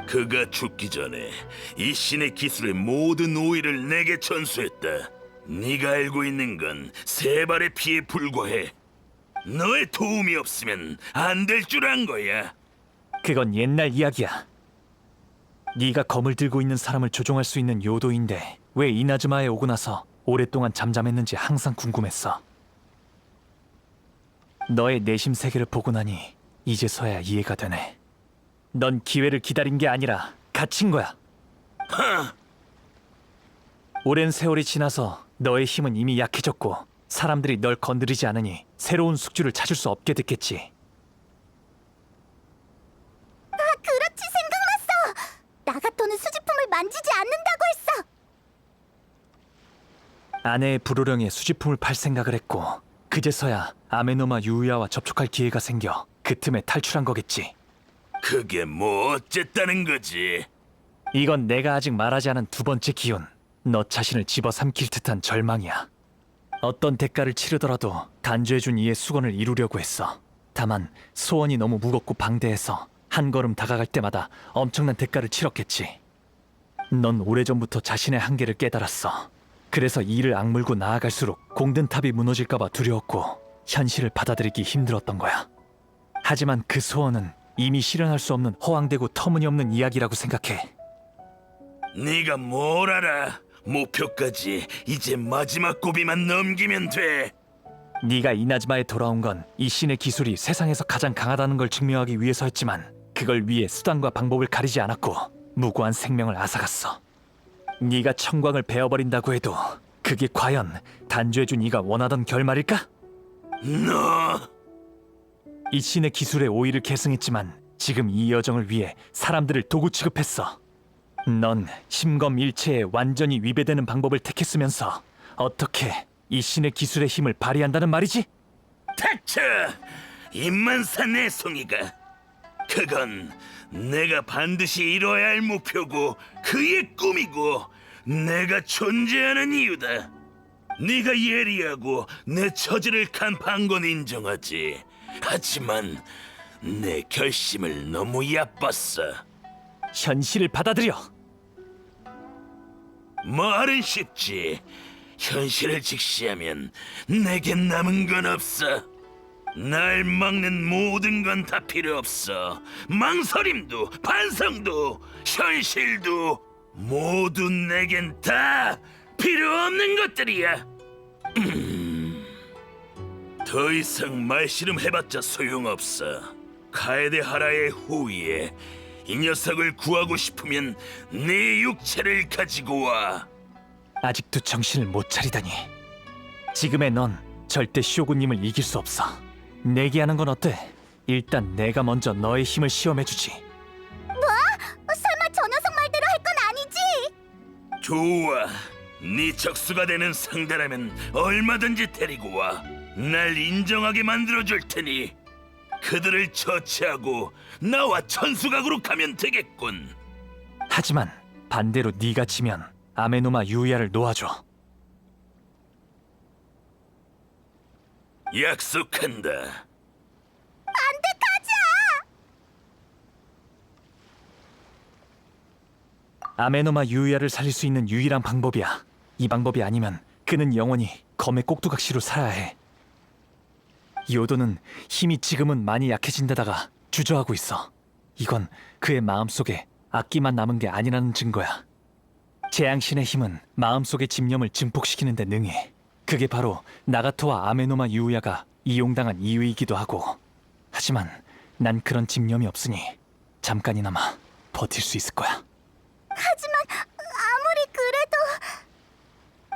그가 죽기 전에 이 신의 기술의 모든 오의를 내게 전수했다. 네가 알고 있는 건 세 발의 피에 불과해. 너의 도움이 없으면 안 될 줄 안 거야.
그건 옛날 이야기야. 네가 검을 들고 있는 사람을 조종할 수 있는 요도인데 왜 이나즈마에 오고 나서 오랫동안 잠잠했는지 항상 궁금했어. 너의 내심 세계를 보고 나니 이제서야 이해가 되네. 넌 기회를 기다린 게 아니라 갇힌 거야. 오랜 세월이 지나서 너의 힘은 이미 약해졌고 사람들이 널 건드리지 않으니 새로운 숙주를 찾을 수 없게 됐겠지.
그렇지, 생각났어. 나가토는 수집품을 만지지 않는다고 했어.
아내의 불호령에 수집품을 팔 생각을 했고 그제서야 아메노마 유우야와 접촉할 기회가 생겨 그 틈에 탈출한 거겠지.
그게 뭐 어쨌다는 거지?
이건 내가 아직 말하지 않은 두 번째 기운. 너 자신을 집어삼킬 듯한 절망이야. 어떤 대가를 치르더라도 단죄해준 이의 수건을 이루려고 했어. 다만 소원이 너무 무겁고 방대해서 한 걸음 다가갈 때마다 엄청난 대가를 치렀겠지. 넌 오래전부터 자신의 한계를 깨달았어. 그래서 이를 악물고 나아갈수록 공든탑이 무너질까봐 두려웠고 현실을 받아들이기 힘들었던 거야. 하지만 그 소원은 이미 실현할 수 없는 허황되고 터무니없는 이야기라고 생각해.
네가 뭘 알아? 목표까지 이제 마지막 고비만 넘기면 돼.
네가 이나즈마에 돌아온 건 이 신의 기술이 세상에서 가장 강하다는 걸 증명하기 위해서였지만 그걸 위해 수단과 방법을 가리지 않았고 무고한 생명을 앗아갔어. 네가 청광을 베어버린다고 해도 그게 과연 단죄해준 네가 원하던 결말일까?
너
이 신의 기술에 오의를 계승했지만 지금 이 여정을 위해 사람들을 도구 취급했어. 넌 심검일체에 완전히 위배되는 방법을 택했으면서 어떻게 이 신의 기술의 힘을 발휘한다는 말이지?
닥쳐! 입만 산 내송이가. 그건 내가 반드시 이뤄야 할 목표고 그의 꿈이고 내가 존재하는 이유다. 네가 예리하고 내 처지를 간파한 건 인정하지. 하지만 내 결심을 너무 얕봤어.
현실을 받아들여.
말은 쉽지. 현실을 직시하면 내겐 남은 건 없어. 날 막는 모든 건 다 필요 없어. 망설임도, 반성도, 현실도 모두 내겐 다 필요 없는 것들이야. 더 이상 말씨름 해봤자 소용없어. 카에데 하라의 후위에 이 녀석을 구하고 싶으면 네 육체를 가지고 와.
아직도 정신을 못 차리다니. 지금의 넌 절대 쇼군님을 이길 수 없어. 내기하는 건 어때? 일단 내가 먼저 너의 힘을 시험해주지.
설마 저 녀석 말대로 할 건 아니지?
좋아. 네 적수가 되는 상대라면 얼마든지 데리고 와. 날 인정하게 만들어줄 테니 그들을 처치하고 나와 천수각으로 가면 되겠군.
하지만 반대로 네가 지면 아메노마 유야를 놓아줘.
약속한다.
안돼, 가자!
아메노마 유야를 살릴 수 있는 유일한 방법이야. 이 방법이 아니면 그는 영원히 검의 꼭두각시로 살아야 해. 요도는 힘이 지금은 많이 약해진 데다가 주저하고 있어. 이건 그의 마음속에 악기만 남은 게 아니라는 증거야. 재앙신의 힘은 마음속의 집념을 증폭시키는 데 능해. 그게 바로 나가토와 아메노마 유우야가 이용당한 이유이기도 하고. 하지만 난 그런 집념이 없으니 잠깐이나마 버틸 수 있을 거야.
하지만 아무리 그래도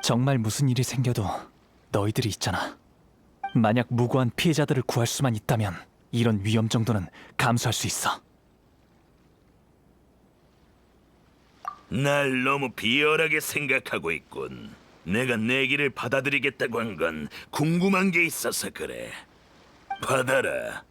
정말 무슨 일이 생겨도 너희들이 있잖아. 만약 무고한 피해자들을 구할 수만 있다면 이런 위험 정도는 감수할 수 있어.
날 너무 비열하게 생각하고 있군. 내가 내기를 받아들이겠다고 한 건 궁금한 게 있어서 그래. 받아라.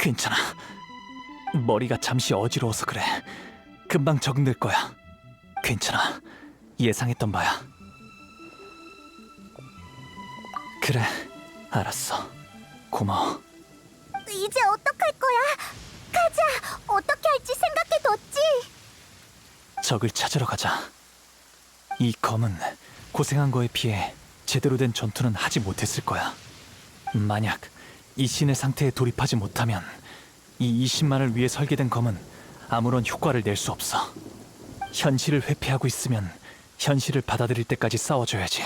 괜찮아. 머리가 잠시 어지러워서 그래. 금방 적응될 거야. 괜찮아. 예상했던 바야. 그래, 알았어. 고마워.
이제 어떡할 거야? 가자. 어떻게 할지 생각해뒀지?
적을 찾으러 가자. 이 검은 고생한 거에 비해 제대로 된 전투는 하지 못했을 거야. 만약 이 신의 상태에 돌입하지 못하면 이 20만을 위해 설계된 검은 아무런 효과를 낼 수 없어. 현실을 회피하고 있으면 현실을 받아들일 때까지 싸워줘야지.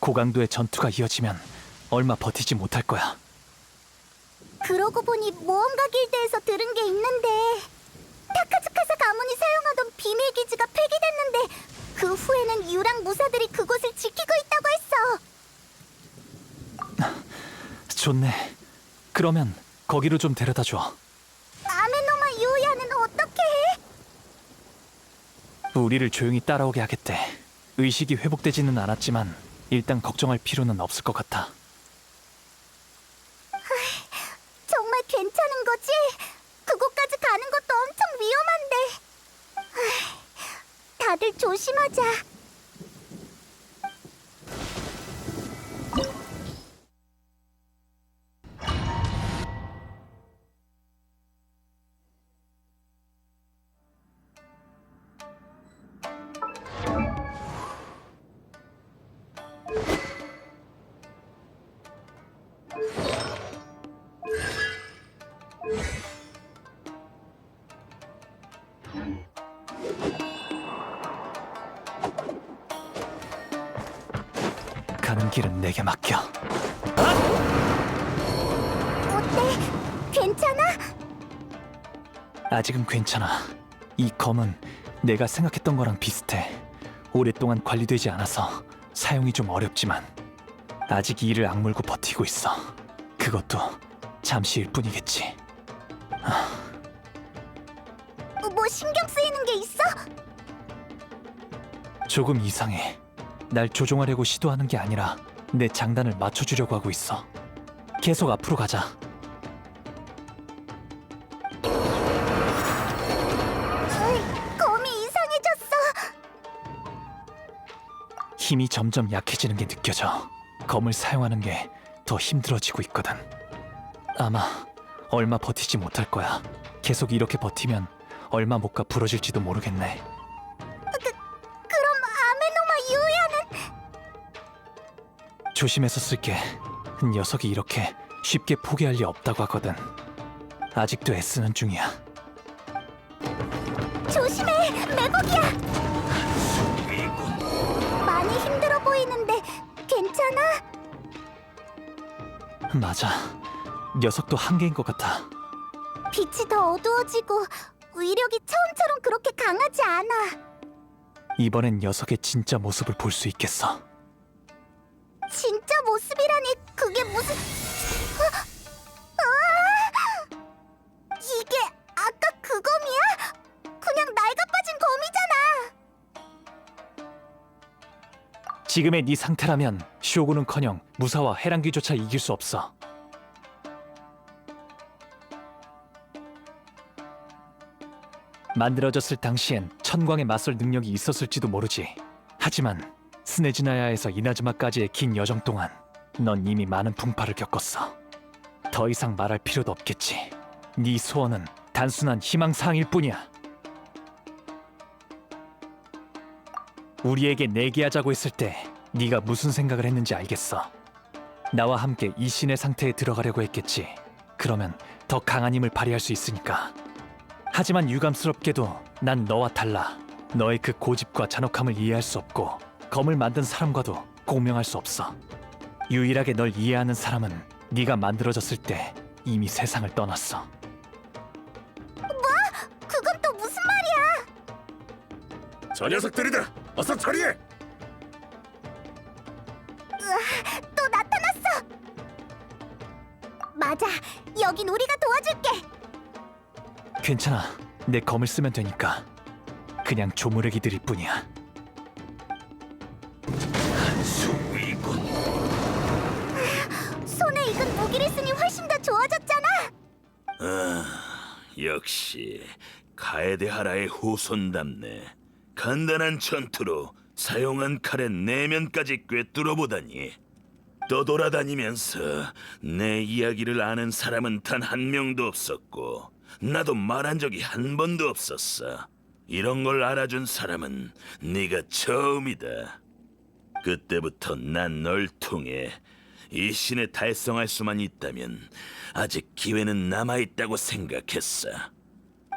고강도의 전투가 이어지면 얼마 버티지 못할 거야.
그러고 보니 모험가 길드에서 들은 게 있는데 타카즈카사 가문이 사용하던 비밀 기지가 폐기됐는데 그 후에는 유랑 무사들이 그곳을 지키고 있다고 했어.
좋네. 그러면 거기로 좀 데려다 줘.
아메노마 유야는 어떻게 해?
우리를 조용히 따라오게 하겠대. 의식이 회복되지는 않았지만 일단 걱정할 필요는 없을 것 같아.
정말 괜찮은 거지? 그곳까지 가는 것도 엄청 위험한데. 다들 조심하자.
가는 길은 내게 맡겨.
어때? 괜찮아?
아직은 괜찮아. 이 검은 내가 생각했던 거랑 비슷해. 오랫동안 관리되지 않아서 사용이 좀 어렵지만 아직 이를 악물고 버티고 있어. 그것도 잠시일 뿐이겠지.
뭐 신경 쓰이는 게 있어?
조금 이상해. 날 조종하려고 시도하는 게 아니라 내 장단을 맞춰주려고 하고 있어. 계속 앞으로 가자.
검이 이상해졌어.
힘이 점점 약해지는 게 느껴져. 검을 사용하는 게 더 힘들어지고 있거든. 아마 얼마 버티지 못할 거야. 계속 이렇게 버티면 얼마 못 가 부러질지도 모르겠네.
그럼 아메노마 유야는?
조심해서 쓸게. 녀석이 이렇게 쉽게 포기할 리 없다고 하거든. 아직도 애쓰는 중이야.
조심해, 매복이야. 많이 힘들어 보이는데 괜찮아?
맞아. 녀석도 한계인 것 같아.
빛이 더 어두워지고 위력이 처음처럼 그렇게 강하지 않아.
이번엔 녀석의 진짜 모습을 볼 수 있겠어.
진짜 모습이라니 그게 무슨... 이게 아까 그 검이야? 그냥 낡아빠진 검이잖아.
지금의 네 상태라면 쇼군은커녕 무사와 해랑귀조차 이길 수 없어. 만들어졌을 당시엔 천광에 맞설 능력이 있었을지도 모르지. 하지만 스네즈나야에서 이나즈마까지의 긴 여정 동안 넌 이미 많은 풍파를 겪었어. 더 이상 말할 필요도 없겠지. 네 소원은 단순한 희망사항일 뿐이야. 우리에게 내기하자고 했을 때 네가 무슨 생각을 했는지 알겠어. 나와 함께 이 신의 상태에 들어가려고 했겠지. 그러면 더 강한 힘을 발휘할 수 있으니까. 하지만 유감스럽게도 난 너와 달라. 너의 그 고집과 잔혹함을 이해할 수 없고 검을 만든 사람과도 공명할 수 없어. 유일하게 널 이해하는 사람은 네가 만들어졌을 때 이미 세상을 떠났어.
그건 또 무슨 말이야?
저 녀석들이다. 어서 처리해.
또 나타났어. 맞아, 여긴 우리가 도와줄게.
괜찮아. 내 검을 쓰면 되니까. 그냥 조무래기들일 뿐이야.
한수위군.
손에 익은 무기를 쓰니 훨씬 더 좋아졌잖아.
역시 카에데하라의 후손답네. 간단한 전투로 사용한 칼의 내면까지 꿰뚫어보다니. 떠돌아다니면서 내 이야기를 아는 사람은 단 한 명도 없었고 나도 말한 적이 한 번도 없었어. 이런 걸 알아준 사람은 네가 처음이다. 그때부터 난 널 통해 이 신에 달성할 수만 있다면 아직 기회는 남아있다고 생각했어.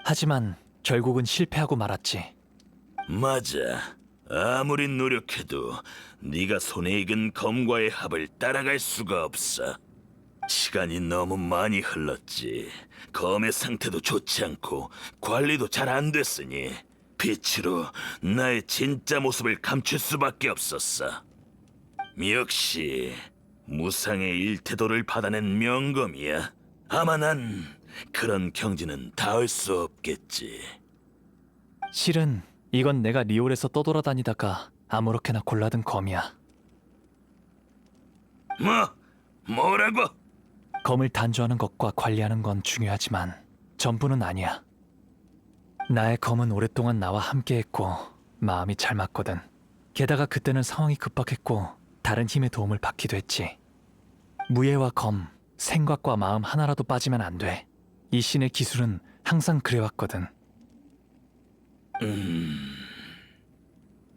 하지만 결국은 실패하고 말았지.
맞아. 아무리 노력해도 네가 손에 익은 검과의 합을 따라갈 수가 없어. 시간이 너무 많이 흘렀지. 검의 상태도 좋지 않고 관리도 잘 안 됐으니 빛으로 나의 진짜 모습을 감출 수밖에 없었어. 역시 무상의 일태도를 받아낸 명검이야. 아마 난 그런 경지는 닿을 수 없겠지.
실은 이건 내가 리올에서 떠돌아다니다가 아무렇게나 골라든 검이야.
뭐라고?
검을 단조하는 것과 관리하는 건 중요하지만 전부는 아니야. 나의 검은 오랫동안 나와 함께했고 마음이 잘 맞거든. 게다가 그때는 상황이 급박했고 다른 힘의 도움을 받기도 했지. 무예와 검, 생각과 마음 하나라도 빠지면 안 돼. 이 신의 기술은 항상 그래왔거든.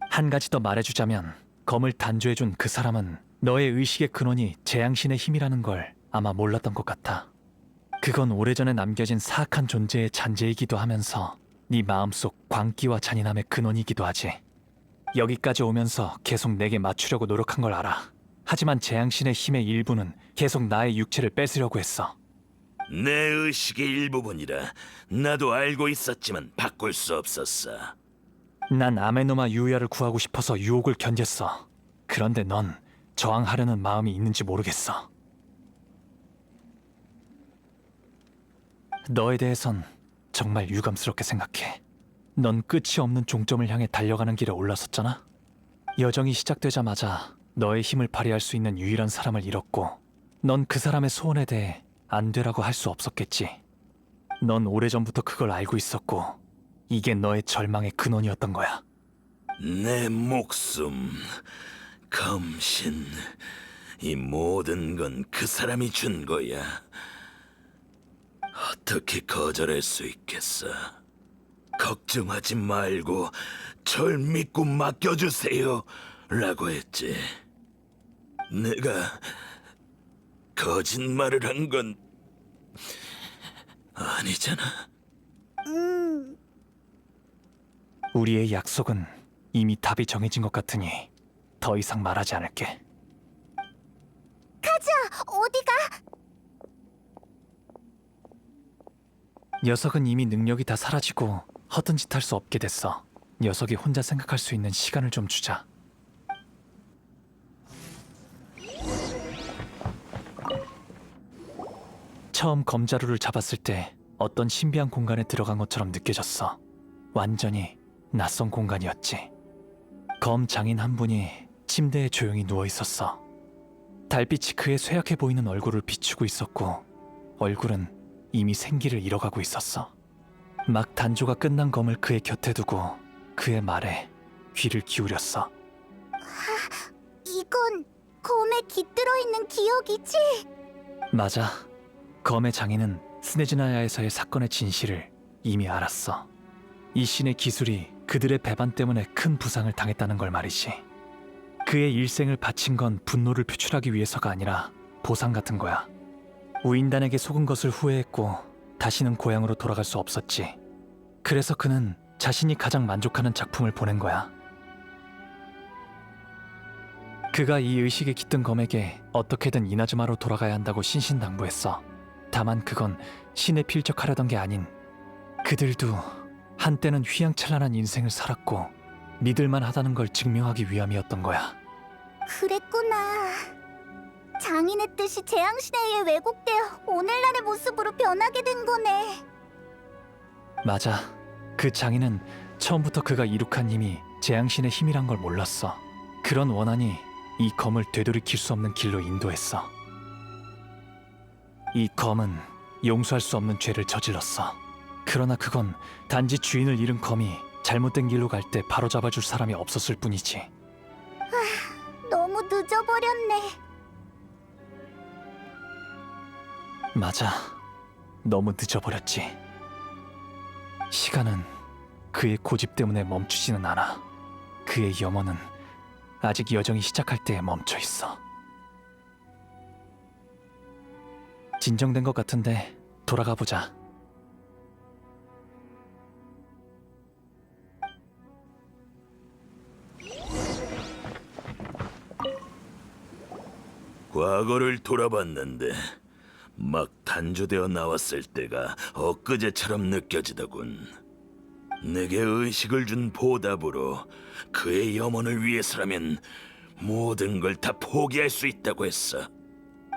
한 가지 더 말해주자면 검을 단조해준 그 사람은 너의 의식의 근원이 재앙신의 힘이라는 걸 아마 몰랐던 것 같아. 그건 오래전에 남겨진 사악한 존재의 잔재이기도 하면서 네 마음속 광기와 잔인함의 근원이기도 하지. 여기까지 오면서 계속 내게 맞추려고 노력한 걸 알아. 하지만 재앙신의 힘의 일부는 계속 나의 육체를 뺏으려고 했어.
내 의식의 일부분이라 나도 알고 있었지만 바꿀 수 없었어.
난 아메노마 유야를 구하고 싶어서 유혹을 견뎠어. 그런데 넌 저항하려는 마음이 있는지 모르겠어. 너에 대해선 정말 유감스럽게 생각해. 넌 끝이 없는 종점을 향해 달려가는 길에 올라섰잖아. 여정이 시작되자마자 너의 힘을 발휘할 수 있는 유일한 사람을 잃었고 넌 그 사람의 소원에 대해 안 되라고 할 수 없었겠지. 넌 오래전부터 그걸 알고 있었고 이게 너의 절망의 근원이었던 거야.
내 목숨, 검신, 이 모든 건 그 사람이 준 거야. 어떻게 거절할 수 있겠어? 걱정하지 말고 절 믿고 맡겨주세요 라고 했지. 내가 거짓말을 한 건 아니잖아.
우리의 약속은 이미 답이 정해진 것 같으니 더 이상 말하지 않을게.
어디가?
녀석은 이미 능력이 다 사라지고 허튼 짓 할 수 없게 됐어. 녀석이 혼자 생각할 수 있는 시간을 좀 주자. 처음 검자루를 잡았을 때 어떤 신비한 공간에 들어간 것처럼 느껴졌어. 완전히 낯선 공간이었지. 검 장인 한 분이 침대에 조용히 누워 있었어. 달빛이 그의 쇠약해 보이는 얼굴을 비추고 있었고 얼굴은 이미 생기를 잃어가고 있었어. 막 단조가 끝난 검을 그의 곁에 두고 그의 말에 귀를 기울였어.
이건 검에 깃들어 있는 기억이지?
맞아. 검의 장인은 스네즈나야에서의 사건의 진실을 이미 알았어. 이 신의 기술이 그들의 배반 때문에 큰 부상을 당했다는 걸 말이지. 그의 일생을 바친 건 분노를 표출하기 위해서가 아니라 보상 같은 거야. 우인단에게 속은 것을 후회했고 다시는 고향으로 돌아갈 수 없었지. 그래서 그는 자신이 가장 만족하는 작품을 보낸 거야. 그가 이 의식에 깃든 검에게 어떻게든 이나즈마로 돌아가야 한다고 신신당부했어. 다만 그건 신에 필적하려던 게 아닌 그들도 한때는 휘황찬란한 인생을 살았고 믿을만 하다는 걸 증명하기 위함이었던 거야.
그랬구나. 장인의 뜻이 재앙신에 의해 왜곡되어 오늘날의 모습으로 변하게 된 거네.
맞아. 그 장인은 처음부터 그가 이룩한 힘이 재앙신의 힘이란 걸 몰랐어. 그런 원한이 이 검을 되돌이킬 수 없는 길로 인도했어. 이 검은 용서할 수 없는 죄를 저질렀어. 그러나 그건 단지 주인을 잃은 검이 잘못된 길로 갈 때 바로 잡아줄 사람이 없었을 뿐이지.
너무 늦어버렸네.
맞아. 너무 늦어버렸지. 시간은 그의 고집 때문에 멈추지는 않아. 그의 염원은 아직 여정이 시작할 때에 멈춰 있어. 진정된 것 같은데 돌아가 보자.
과거를 돌아봤는데 막 단조되어 나왔을 때가 엊그제처럼 느껴지더군. 내게 의식을 준 보답으로 그의 염원을 위해서라면 모든 걸 다 포기할 수 있다고 했어.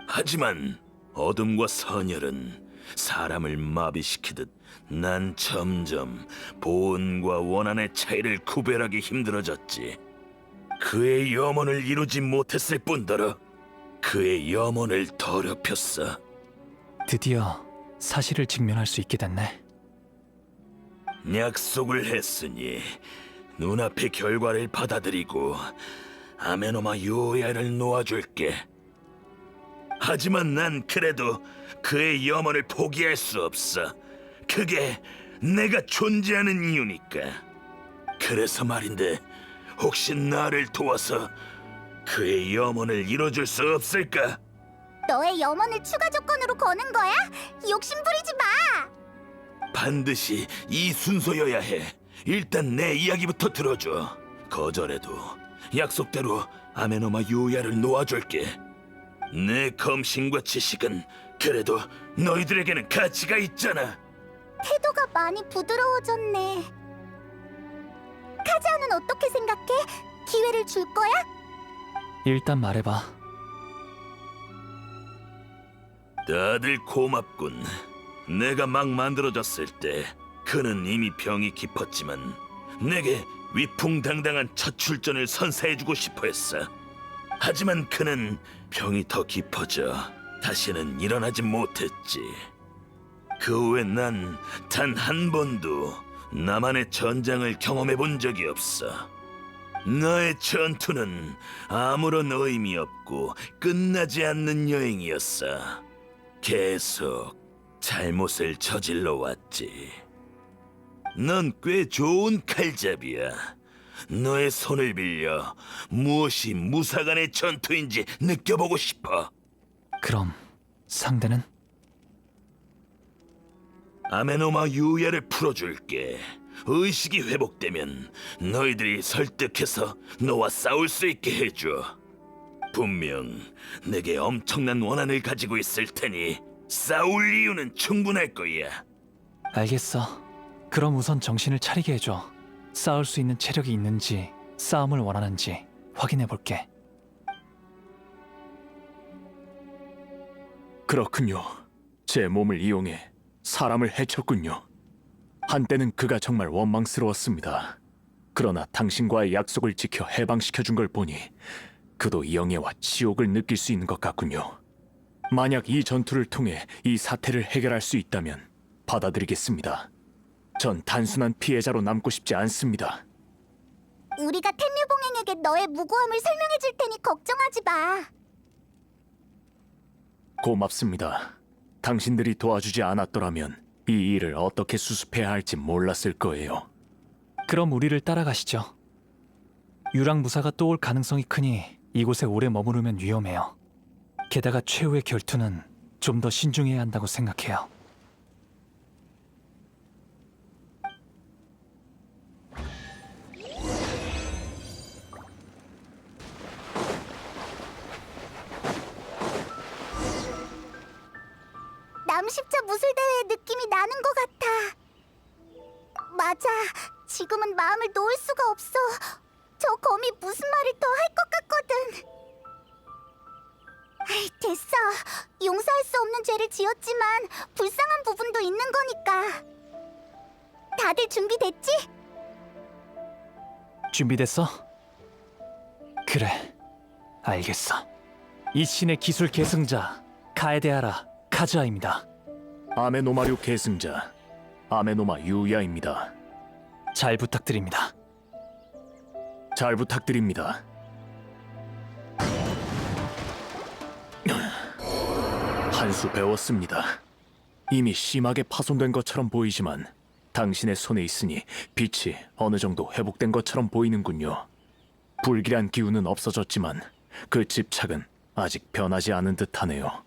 하지만 어둠과 선열은 사람을 마비시키듯 난 점점 본과 원한의 차이를 구별하기 힘들어졌지. 그의 염원을 이루지 못했을 뿐더러 그의 염원을 더럽혔어.
드디어 사실을 직면할 수 있게 됐네.
약속을 했으니 눈앞의 결과를 받아들이고 아메노마 요야를 놓아줄게. 하지만 난 그래도 그의 염원을 포기할 수 없어. 그게 내가 존재하는 이유니까. 그래서 말인데 혹시 나를 도와서 그의 염원을 이뤄줄 수 없을까?
너의 염원을 추가 조건으로 거는 거야? 욕심 부리지 마.
반드시 이 순서여야 해. 일단 내 이야기부터 들어줘. 거절해도 약속대로 아메노마 요야를 놓아줄게. 내 검신과 지식은 그래도 너희들에게는 가치가 있잖아.
태도가 많이 부드러워졌네. 카즈아는 어떻게 생각해? 기회를 줄 거야?
일단 말해봐.
다들 고맙군. 내가 막 만들어졌을 때 그는 이미 병이 깊었지만 내게 위풍당당한 첫 출전을 선사해주고 싶어 했어. 하지만 그는 병이 더 깊어져 다시는 일어나지 못했지. 그 후에 난 단 한 번도 나만의 전장을 경험해 본 적이 없어. 나의 전투는 아무런 의미 없고 끝나지 않는 여행이었어. 계속 잘못을 저질러 왔지. 넌 꽤 좋은 칼잡이야. 너의 손을 빌려 무엇이 무사간의 전투인지 느껴보고 싶어.
그럼 상대는?
아메노마 유야를 풀어줄게. 의식이 회복되면 너희들이 설득해서 너와 싸울 수 있게 해줘. 분명 내게 엄청난 원한을 가지고 있을 테니 싸울 이유는 충분할 거야.
알겠어. 그럼 우선 정신을 차리게 해줘. 싸울 수 있는 체력이 있는지, 싸움을 원하는지 확인해 볼게.
그렇군요. 제 몸을 이용해 사람을 해쳤군요. 한때는 그가 정말 원망스러웠습니다. 그러나 당신과의 약속을 지켜 해방시켜준 걸 보니 그도 영예와 치욕을 느낄 수 있는 것 같군요. 만약 이 전투를 통해 이 사태를 해결할 수 있다면 받아들이겠습니다. 전 단순한 피해자로 남고 싶지 않습니다.
우리가 텐류봉행에게 너의 무고함을 설명해 줄 테니 걱정하지 마.
고맙습니다. 당신들이 도와주지 않았더라면 이 일을 어떻게 수습해야 할지 몰랐을 거예요.
그럼 우리를 따라가시죠. 유랑무사가 또 올 가능성이 크니 이곳에 오래 머무르면 위험해요. 게다가 최후의 결투는 좀 더 신중해야 한다고 생각해요.
남십자 무술대회의 느낌이 나는 것 같아. 맞아. 지금은 마음을 놓을 수가 없어. 저 검이 무슨 말을 더 할 것 같거든. 아이, 됐어. 용서할 수 없는 죄를 지었지만 불쌍한 부분도 있는 거니까. 다들 준비됐지?
준비됐어? 그래, 알겠어. 이 신의 기술 계승자 카에데하라 카즈아입니다.
아메노마류 계승자 아메노마 유야입니다.
잘 부탁드립니다.
잘 부탁드립니다. 한 수 배웠습니다. 이미 심하게 파손된 것처럼 보이지만 당신의 손에 있으니 빛이 어느 정도 회복된 것처럼 보이는군요. 불길한 기운은 없어졌지만 그 집착은 아직 변하지 않은 듯하네요.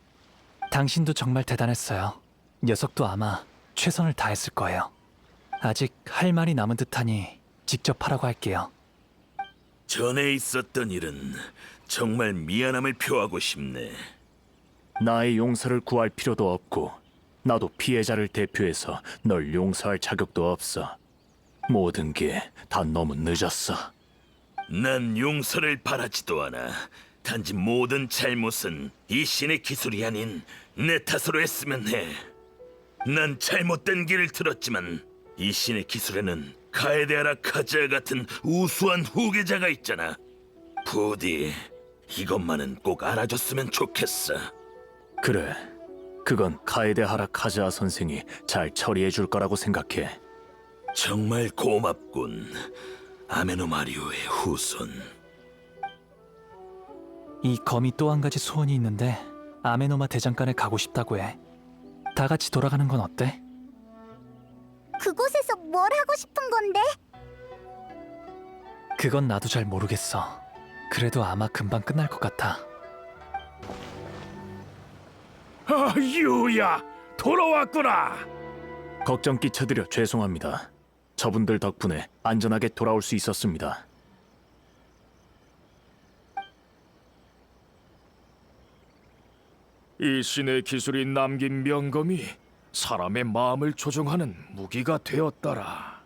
당신도 정말 대단했어요. 녀석도 아마 최선을 다했을 거예요. 아직 할 말이 남은 듯하니 직접 하라고 할게요.
전에 있었던 일은 정말 미안함을 표하고 싶네.
나의 용서를 구할 필요도 없고 나도 피해자를 대표해서 널 용서할 자격도 없어. 모든 게 다 너무 늦었어.
난 용서를 바라지도 않아. 단지 모든 잘못은 이 신의 기술이 아닌 내 탓으로 했으면 해. 난 잘못된 길을 들었지만 이 신의 기술에는 카에데아라 카즈아 같은 우수한 후계자가 있잖아. 부디 이것만은 꼭 알아줬으면 좋겠어.
그래, 그건 카에데하라 카즈아 선생이 잘 처리해 줄 거라고 생각해.
정말 고맙군, 아메노마리오의 후손.
이 검이 또 한 가지 소원이 있는데 아메노마 대장간에 가고 싶다고 해. 다 같이 돌아가는 건 어때?
그곳에서 뭘 하고 싶은 건데?
그건 나도 잘 모르겠어. 그래도 아마 금방 끝날 것 같아.
유야, 돌아왔구나.
걱정 끼쳐드려 죄송합니다. 저분들 덕분에 안전하게 돌아올 수 있었습니다.
이 신의 기술이 남긴 명검이 사람의 마음을 조종하는 무기가 되었더라.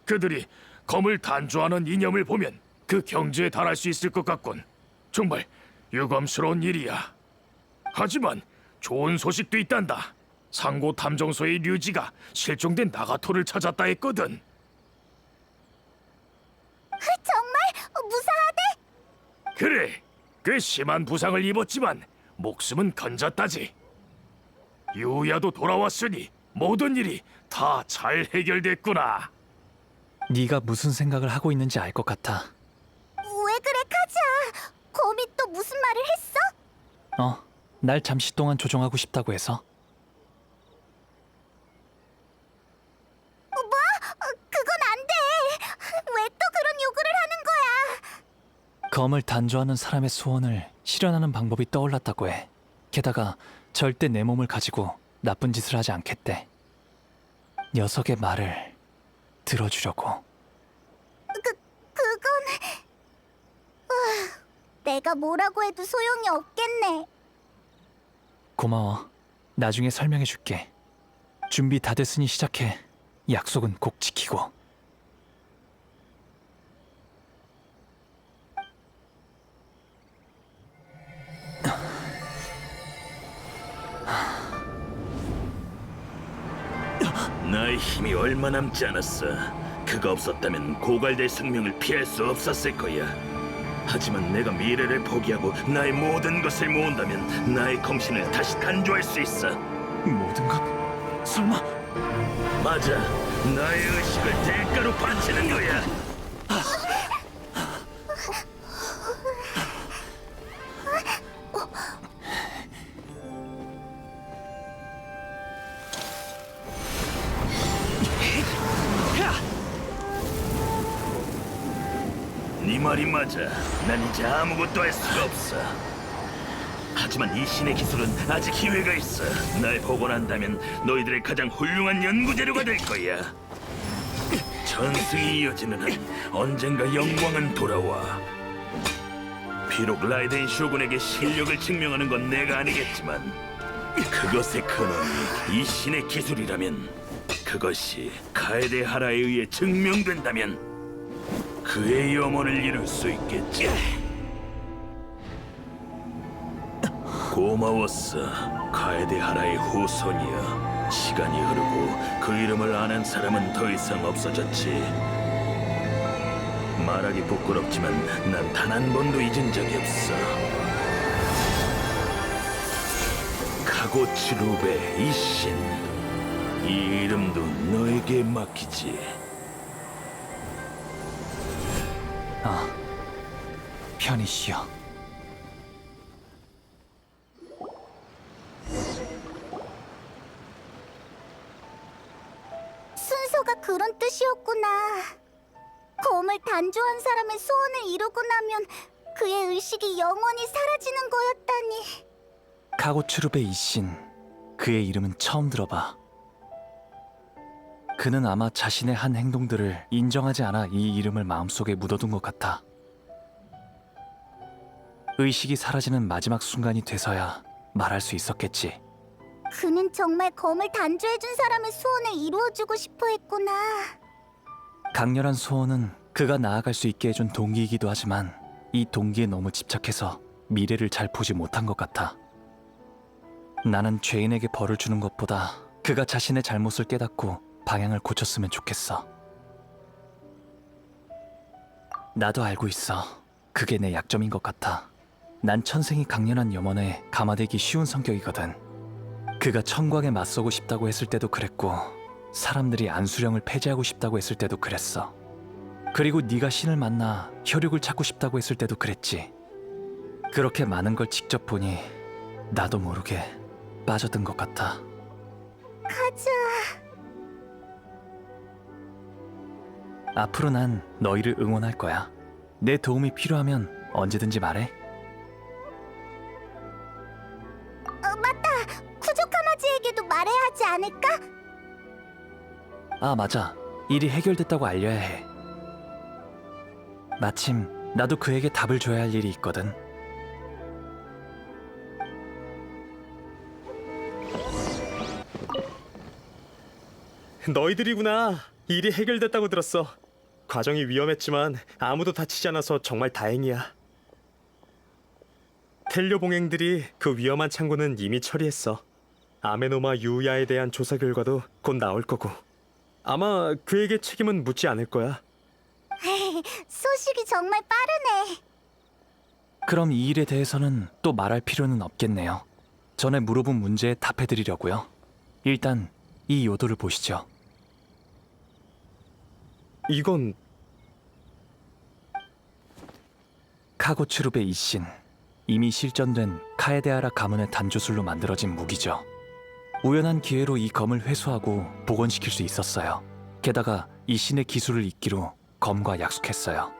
그들이 검을 단조하는 이념을 보면 그 경지에 달할 수 있을 것 같군. 정말 유감스러운 일이야. 하지만 좋은 소식도 있단다. 상고 탐정소의 류지가 실종된 나가토를 찾았다 했거든.
정말 무사하대?
그래, 꽤 심한 부상을 입었지만 목숨은 건졌다지. 유야도 돌아왔으니 모든 일이 다 잘 해결됐구나.
네가 무슨 생각을 하고 있는지 알 것 같아.
왜 그래, 카즈아? 검이 또 무슨 말을 했어?
날 잠시 동안 조종하고 싶다고 해서.
그건 안 돼. 왜 또 그런 요구를 하는 거야?
검을 단조하는 사람의 소원을 실현하는 방법이 떠올랐다고 해. 게다가 절대 내 몸을 가지고 나쁜 짓을 하지 않겠대. 녀석의 말을 들어주려고.
그건... 내가 뭐라고 해도 소용이 없겠네.
고마워. 나중에 설명해 줄게. 준비 다 됐으니 시작해. 약속은 꼭 지키고.
나의 힘이 얼마 남지 않았어. 그가 없었다면 고갈될 생명을 피할 수 없었을 거야. 하지만 내가 미래를 포기하고 나의 모든 것을 모은다면 나의 검신을 다시 단조할 수 있어.
모든 것? 설마?
맞아. 나의 의식을 대가로 바치는 거야. 네 말이 맞아. 난 이제 아무것도 할 수가 없어. 하지만 이 신의 기술은 아직 기회가 있어. 날 복원한다면 너희들의 가장 훌륭한 연구재료가 될 거야. 전승이 이어지는 한 언젠가 영광은 돌아와. 비록 라이덴 쇼군에게 실력을 증명하는 건 내가 아니겠지만 그것의 근원이 이 신의 기술이라면, 그것이 카에데하라에 의해 증명된다면 그의 염원을 이룰 수 있겠지. 고마웠어, 카에데하라의 후손이여. 시간이 흐르고 그 이름을 아는 사람은 더 이상 없어졌지. 말하기 부끄럽지만 난 단 한 번도 잊은 적이 없어. 카고츠 루베 이신, 이 이름도 너에게 맡기지.
편히 쉬어.
순서가 그런 뜻이었구나. 검을 단조한 사람의 소원을 이루고 나면 그의 의식이 영원히 사라지는 거였다니.
카고츠룹의 이신, 그의 이름은 처음 들어봐. 그는 아마 자신의 한 행동들을 인정하지 않아 이 이름을 마음속에 묻어둔 것 같아. 의식이 사라지는 마지막 순간이 돼서야 말할 수 있었겠지.
그는 정말 검을 단조해준 사람의 소원을 이루어주고 싶어 했구나.
강렬한 소원은 그가 나아갈 수 있게 해준 동기이기도 하지만 이 동기에 너무 집착해서 미래를 잘 보지 못한 것 같아. 나는 죄인에게 벌을 주는 것보다 그가 자신의 잘못을 깨닫고 방향을 고쳤으면 좋겠어. 나도 알고 있어. 그게 내 약점인 것 같아. 난 천생이 강렬한 염원에 감화되기 쉬운 성격이거든. 그가 천광에 맞서고 싶다고 했을 때도 그랬고 사람들이 안수령을 폐지하고 싶다고 했을 때도 그랬어. 그리고 네가 신을 만나 혈육을 찾고 싶다고 했을 때도 그랬지. 그렇게 많은 걸 직접 보니 나도 모르게 빠져든 것 같아.
가자.
앞으로 난 너희를 응원할 거야. 내 도움이 필요하면 언제든지 말해.
맞다. 쿠조카마지에게도 말해야 하지 않을까?
아, 맞아. 일이 해결됐다고 알려야 해. 마침 나도 그에게 답을 줘야 할 일이 있거든.
너희들이구나. 일이 해결됐다고 들었어. 과정이 위험했지만 아무도 다치지 않아서 정말 다행이야. 텔료 봉행들이 그 위험한 창고는 이미 처리했어. 아메노마 유야에 대한 조사 결과도 곧 나올 거고. 아마 그에게 책임은 묻지 않을 거야.
소식이 정말 빠르네.
그럼 이 일에 대해서는 또 말할 필요는 없겠네요. 전에 물어본 문제에 답해드리려고요. 일단 이 요도를 보시죠.
이건
카고츠룹의 이신, 이미 실전된 카에데하라 가문의 단조술로 만들어진 무기죠. 우연한 기회로 이 검을 회수하고 복원시킬 수 있었어요. 게다가 이 신의 기술을 잇기로 검과 약속했어요.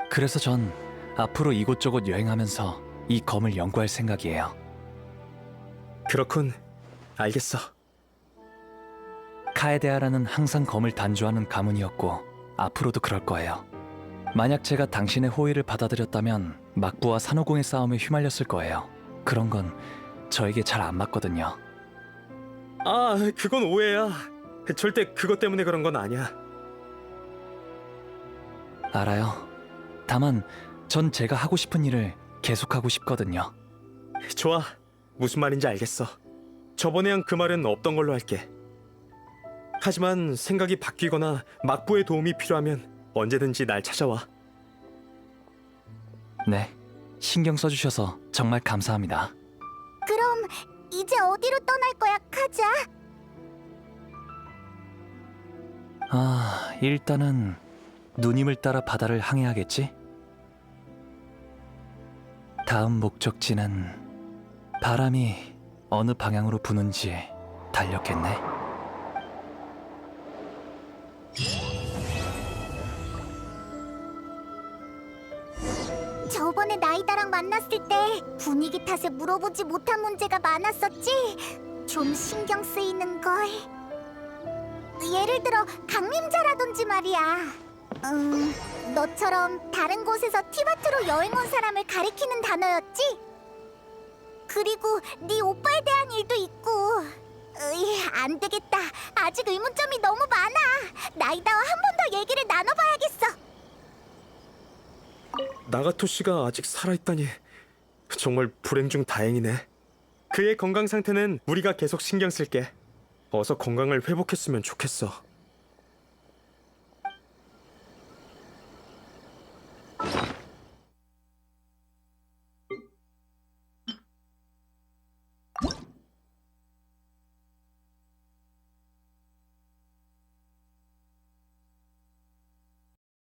그래서 전 앞으로 이곳저곳 여행하면서 이 검을 연구할 생각이에요.
그렇군. 알겠어.
카에데하라는 항상 검을 단조하는 가문이었고 앞으로도 그럴 거예요. 만약 제가 당신의 호의를 받아들였다면 막부와 산호공의 싸움에 휘말렸을 거예요. 그런 건 저에게 잘 안 맞거든요.
아, 그건 오해야. 절대 그것 때문에 그런 건 아니야.
알아요. 다만 전 제가 하고 싶은 일을 계속하고 싶거든요.
좋아. 무슨 말인지 알겠어. 저번에랑 그 말은 없던 걸로 할게. 하지만 생각이 바뀌거나 막부의 도움이 필요하면 언제든지 날 찾아와.
네, 신경 써주셔서 정말 감사합니다.
그럼 이제 어디로 떠날 거야, 카자?
일단은 누님을 따라 바다를 항해하겠지? 다음 목적지는 바람이 어느 방향으로 부는지 달렸겠네.
저번에 나이다랑 만났을 때 분위기 탓에 물어보지 못한 문제가 많았었지? 좀 신경 쓰이는 걸. 예를 들어 강림자라든지 말이야. 너처럼 다른 곳에서 티바트로 여행 온 사람을 가리키는 단어였지? 그리고 네 오빠에 대한 일도 있고. 안 되겠다. 아직 의문점이 너무 많아. 나이다와 한 번 더 얘기를 나눠봐야겠어.
나가토 씨가 아직 살아있다니 정말 불행 중 다행이네. 그의 건강 상태는 우리가 계속 신경 쓸게. 어서 건강을 회복했으면 좋겠어.